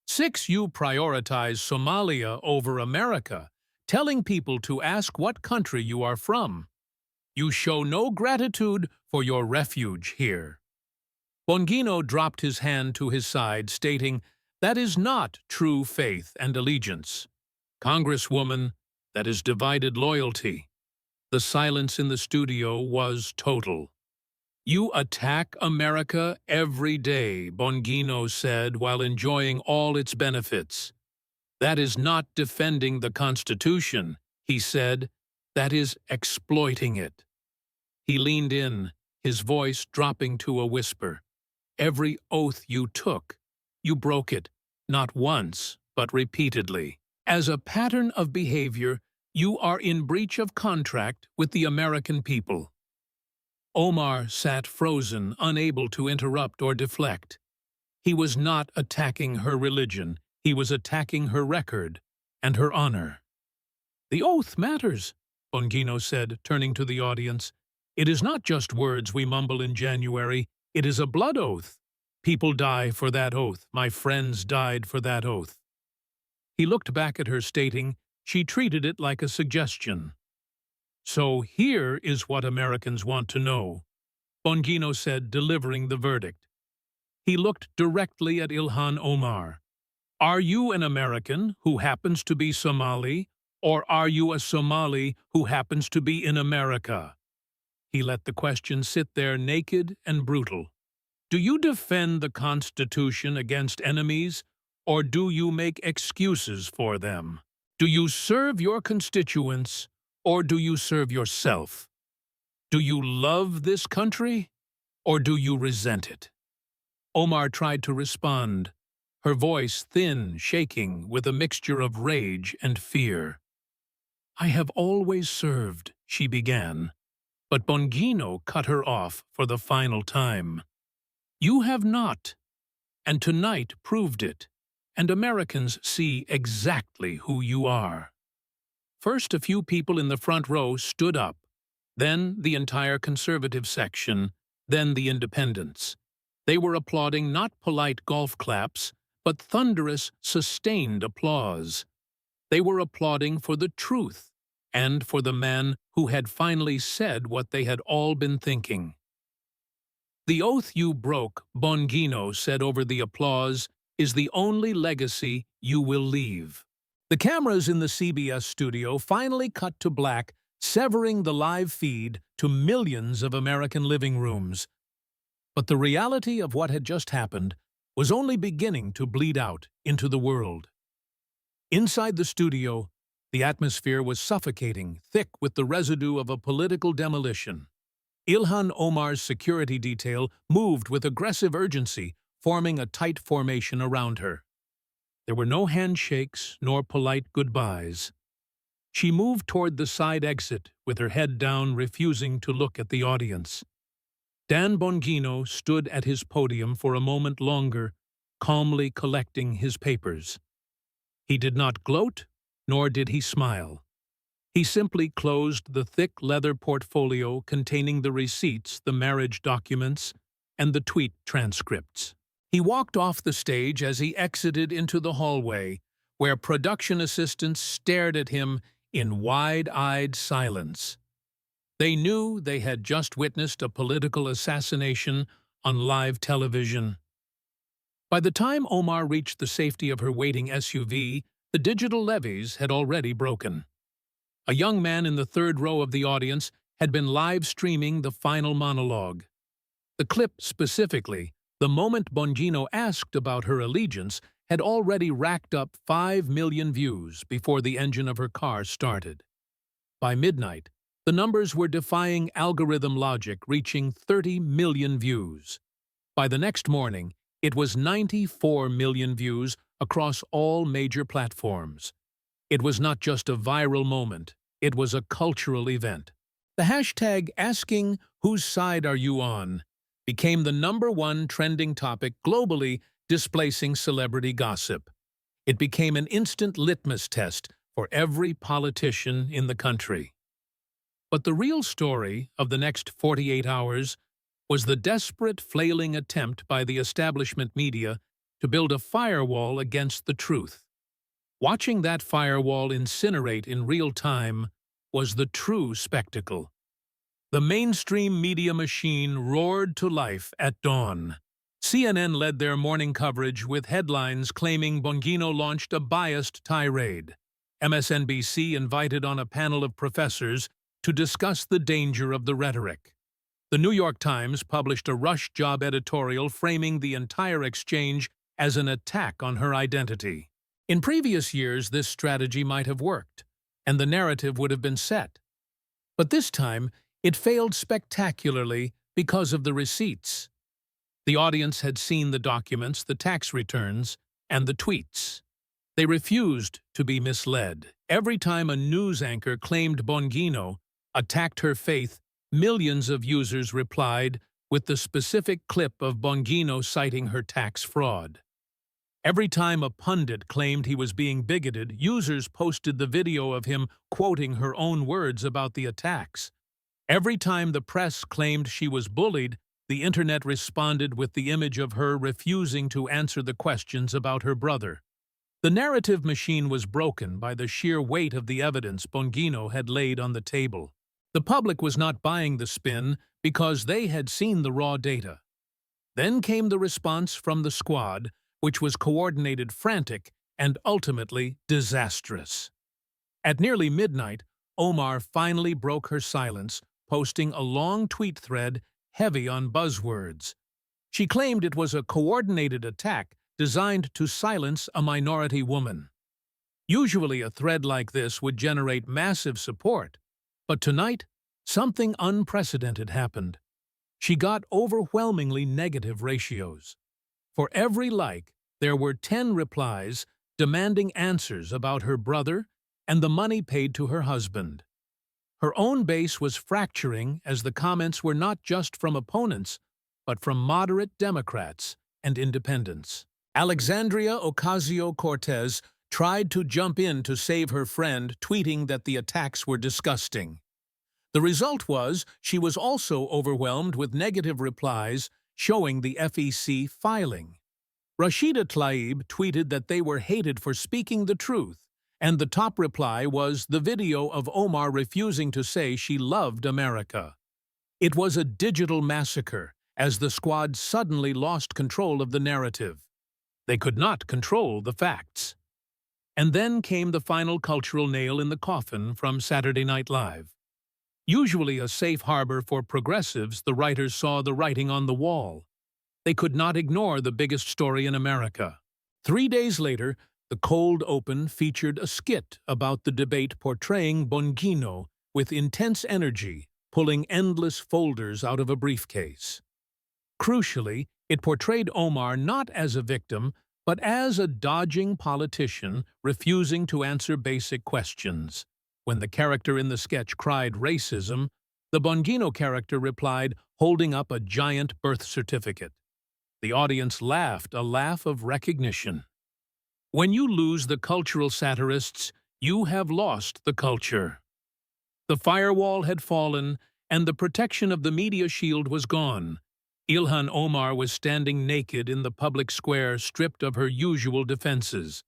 6. You prioritize Somalia over America, telling people to ask what country you are from. You show no gratitude for your refuge here. Bongino dropped his hand to his side, stating, that is not true faith and allegiance. Congresswoman, that is divided loyalty. The silence in the studio was total. You attack America every day, Bongino said, while enjoying all its benefits. That is not defending the Constitution, he said. That is exploiting it. He leaned in, his voice dropping to a whisper. Every oath you took, you broke it, not once, but repeatedly. As a pattern of behavior, you are in breach of contract with the American people. Omar sat frozen, unable to interrupt or deflect. He was not attacking her religion, he was attacking her record and her honor. The oath matters, Bongino said, turning to the audience. It is not just words we mumble in January, it is a blood oath. People die for that oath. My friends died for that oath. He looked back at her, stating, she treated it like a suggestion. So here is what Americans want to know, Bongino said, delivering the verdict. He looked directly at Ilhan Omar. Are you an American who happens to be Somali, or are you a Somali who happens to be in America? He let the question sit there naked and brutal. Do you defend the Constitution against enemies, or do you make excuses for them? Do you serve your constituents, or do you serve yourself? Do you love this country, or do you resent it? Omar tried to respond, her voice thin, shaking, with a mixture of rage and fear. I have always served, she began, but Bongino cut her off for the final time. You have not, and tonight proved it, and Americans see exactly who you are. First, a few people in the front row stood up, then the entire conservative section, then the independents. They were applauding not polite golf claps, but thunderous, sustained applause. They were applauding for the truth, and for the man who had finally said what they had all been thinking. The oath you broke, Bongino said over the applause, is the only legacy you will leave. The cameras in the CBS studio finally cut to black, severing the live feed to millions of American living rooms. But the reality of what had just happened was only beginning to bleed out into the world. Inside the studio, the atmosphere was suffocating, thick with the residue of a political demolition. Ilhan Omar's security detail moved with aggressive urgency, forming a tight formation around her. There were no handshakes nor polite goodbyes. She moved toward the side exit, with her head down, refusing to look at the audience. Dan Bongino stood at his podium for a moment longer, calmly collecting his papers. He did not gloat, nor did he smile. He simply closed the thick leather portfolio containing the receipts, the marriage documents, and the tweet transcripts. He walked off the stage as he exited into the hallway, where production assistants stared at him in wide-eyed silence. They knew they had just witnessed a political assassination on live television. By the time Omar reached the safety of her waiting SUV, the digital levees had already broken. A young man in the third row of the audience had been live streaming the final monologue. The clip specifically, the moment Bongino asked about her allegiance, had already racked up 5 million views before the engine of her car started. By midnight, the numbers were defying algorithm logic, reaching 30 million views. By the next morning, it was 94 million views across all major platforms. It was not just a viral moment, it was a cultural event. The hashtag asking whose side are you on became the #1 trending topic globally, displacing celebrity gossip. It became an instant litmus test for every politician in the country. But the real story of the next 48 hours was the desperate, flailing attempt by the establishment media to build a firewall against the truth. Watching that firewall incinerate in real time was the true spectacle. The mainstream media machine roared to life at dawn. CNN led their morning coverage with headlines claiming Bongino launched a biased tirade. MSNBC invited on a panel of professors to discuss the danger of the rhetoric. The New York Times published a rush job editorial framing the entire exchange as an attack on her identity. In previous years, this strategy might have worked, and the narrative would have been set. But this time, it failed spectacularly because of the receipts. The audience had seen the documents, the tax returns, and the tweets. They refused to be misled. Every time a news anchor claimed Bongino attacked her faith, millions of users replied with the specific clip of Bongino citing her tax fraud. Every time a pundit claimed he was being bigoted, users posted the video of him quoting her own words about the attacks. Every time the press claimed she was bullied, the internet responded with the image of her refusing to answer the questions about her brother. The narrative machine was broken by the sheer weight of the evidence Bongino had laid on the table. The public was not buying the spin because they had seen the raw data. Then came the response from the squad, which was coordinated, frantic, and ultimately disastrous. At nearly midnight, Omar finally broke her silence, posting a long tweet thread heavy on buzzwords. She claimed it was a coordinated attack designed to silence a minority woman. Usually a thread like this would generate massive support, but tonight, something unprecedented happened. She got overwhelmingly negative ratios. For every like, there were 10 replies demanding answers about her brother and the money paid to her husband. Her own base was fracturing as the comments were not just from opponents, but from moderate Democrats and independents. Alexandria Ocasio-Cortez tried to jump in to save her friend, tweeting that the attacks were disgusting. The result was she was also overwhelmed with negative replies showing the FEC filing. Rashida Tlaib tweeted that they were hated for speaking the truth, and the top reply was the video of Omar refusing to say she loved America. It was a digital massacre, as the squad suddenly lost control of the narrative. They could not control the facts. And then came the final cultural nail in the coffin from Saturday Night Live. Usually a safe harbor for progressives, the writers saw the writing on the wall. They could not ignore the biggest story in America. 3 days later, the cold open featured a skit about the debate portraying Bongino with intense energy, pulling endless folders out of a briefcase. Crucially, it portrayed Omar not as a victim, but as a dodging politician refusing to answer basic questions. When the character in the sketch cried racism, the Bongino character replied, holding up a giant birth certificate. The audience laughed, a laugh of recognition. When you lose the cultural satirists, you have lost the culture. The firewall had fallen, and the protection of the media shield was gone. Ilhan Omar was standing naked in the public square, stripped of her usual defenses.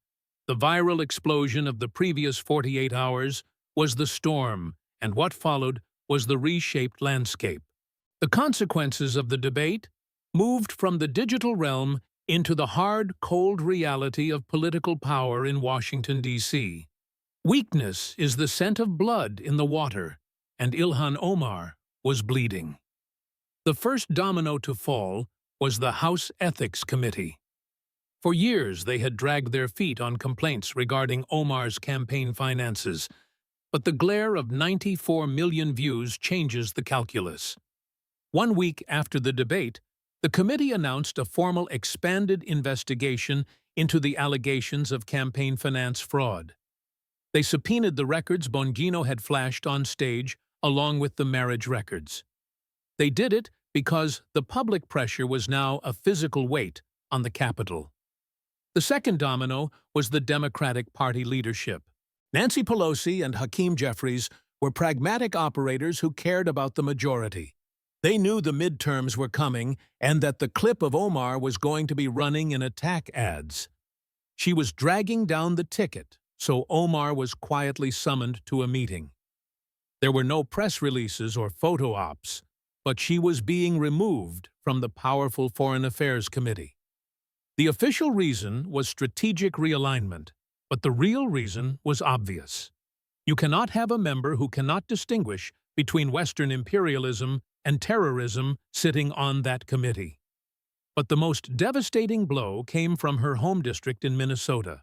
The viral explosion of the previous 48 hours was the storm, and what followed was the reshaped landscape. The consequences of the debate moved from the digital realm into the hard, cold reality of political power in Washington, D.C. Weakness is the scent of blood in the water, and Ilhan Omar was bleeding. The first domino to fall was the House Ethics Committee. For years they had dragged their feet on complaints regarding Omar's campaign finances, but the glare of 94 million views changes the calculus. 1 week after the debate, the committee announced a formal expanded investigation into the allegations of campaign finance fraud. They subpoenaed the records Bongino had flashed on stage along with the marriage records. They did it because the public pressure was now a physical weight on the Capitol. The second domino was the Democratic Party leadership. Nancy Pelosi and Hakeem Jeffries were pragmatic operators who cared about the majority. They knew the midterms were coming and that the clip of Omar was going to be running in attack ads. She was dragging down the ticket, so Omar was quietly summoned to a meeting. There were no press releases or photo ops, but she was being removed from the powerful Foreign Affairs Committee. The official reason was strategic realignment, but the real reason was obvious. You cannot have a member who cannot distinguish between Western imperialism and terrorism sitting on that committee. But the most devastating blow came from her home district in Minnesota.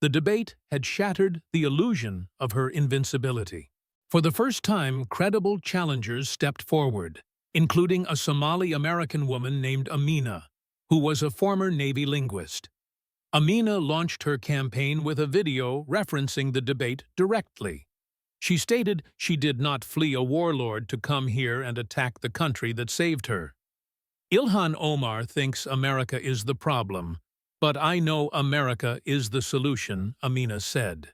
The debate had shattered the illusion of her invincibility. For the first time, credible challengers stepped forward, including a Somali-American woman named Amina, who was a former Navy linguist. Amina launched her campaign with a video referencing the debate directly. She stated she did not flee a warlord to come here and attack the country that saved her. Ilhan Omar thinks America is the problem, but I know America is the solution, Amina said.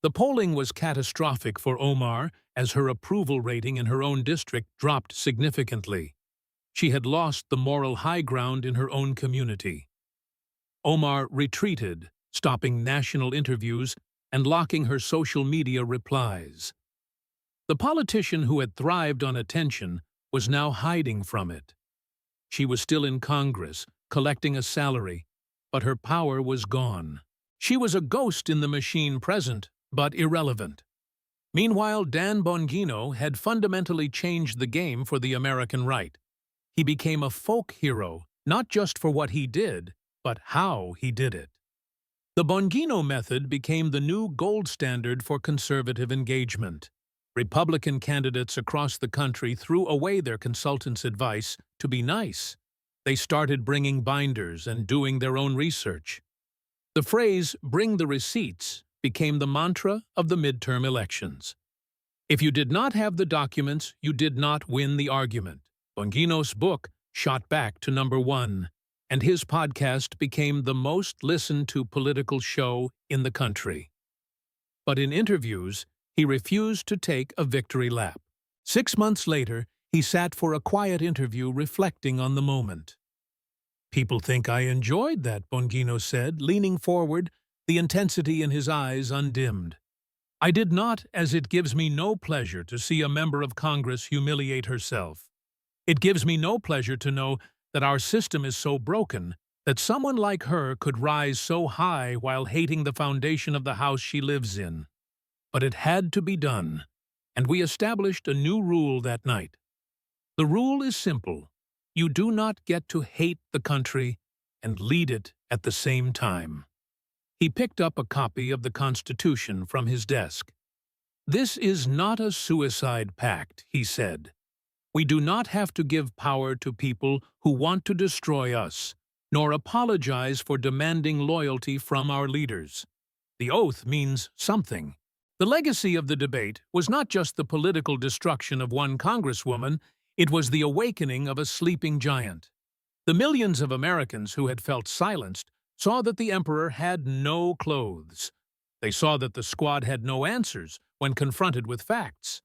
The polling was catastrophic for Omar as her approval rating in her own district dropped significantly. She had lost the moral high ground in her own community. Omar retreated, stopping national interviews and locking her social media replies. The politician who had thrived on attention was now hiding from it. She was still in Congress, collecting a salary, but her power was gone. She was a ghost in the machine present, but irrelevant. Meanwhile, Dan Bongino had fundamentally changed the game for the American right. He became a folk hero, not just for what he did, but how he did it. The Bongino method became the new gold standard for conservative engagement. Republican candidates across the country threw away their consultants' advice to be nice. They started bringing binders and doing their own research. The phrase, "bring the receipts," became the mantra of the midterm elections. If you did not have the documents, you did not win the argument. Bongino's book shot back to #1, and his podcast became the most listened to political show in the country. But in interviews, he refused to take a victory lap. 6 months later, he sat for a quiet interview reflecting on the moment. "People think I enjoyed that," Bongino said, leaning forward, the intensity in his eyes undimmed. "I did not, as it gives me no pleasure to see a member of Congress humiliate herself. It gives me no pleasure to know that our system is so broken that someone like her could rise so high while hating the foundation of the house she lives in. But it had to be done, and we established a new rule that night. The rule is simple. You do not get to hate the country and lead it at the same time." He picked up a copy of the Constitution from his desk. "This is not a suicide pact," he said. "We do not have to give power to people who want to destroy us, nor apologize for demanding loyalty from our leaders. The oath means something." The legacy of the debate was not just the political destruction of one congresswoman, it was the awakening of a sleeping giant. The millions of Americans who had felt silenced saw that the emperor had no clothes. They saw that the squad had no answers when confronted with facts.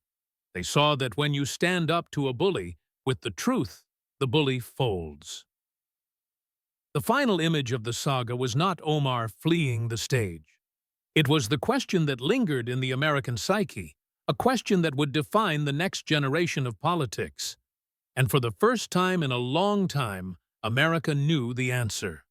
They saw that when you stand up to a bully with the truth, the bully folds. The final image of the saga was not Omar fleeing the stage. It was the question that lingered in the American psyche, a question that would define the next generation of politics. And for the first time in a long time, America knew the answer.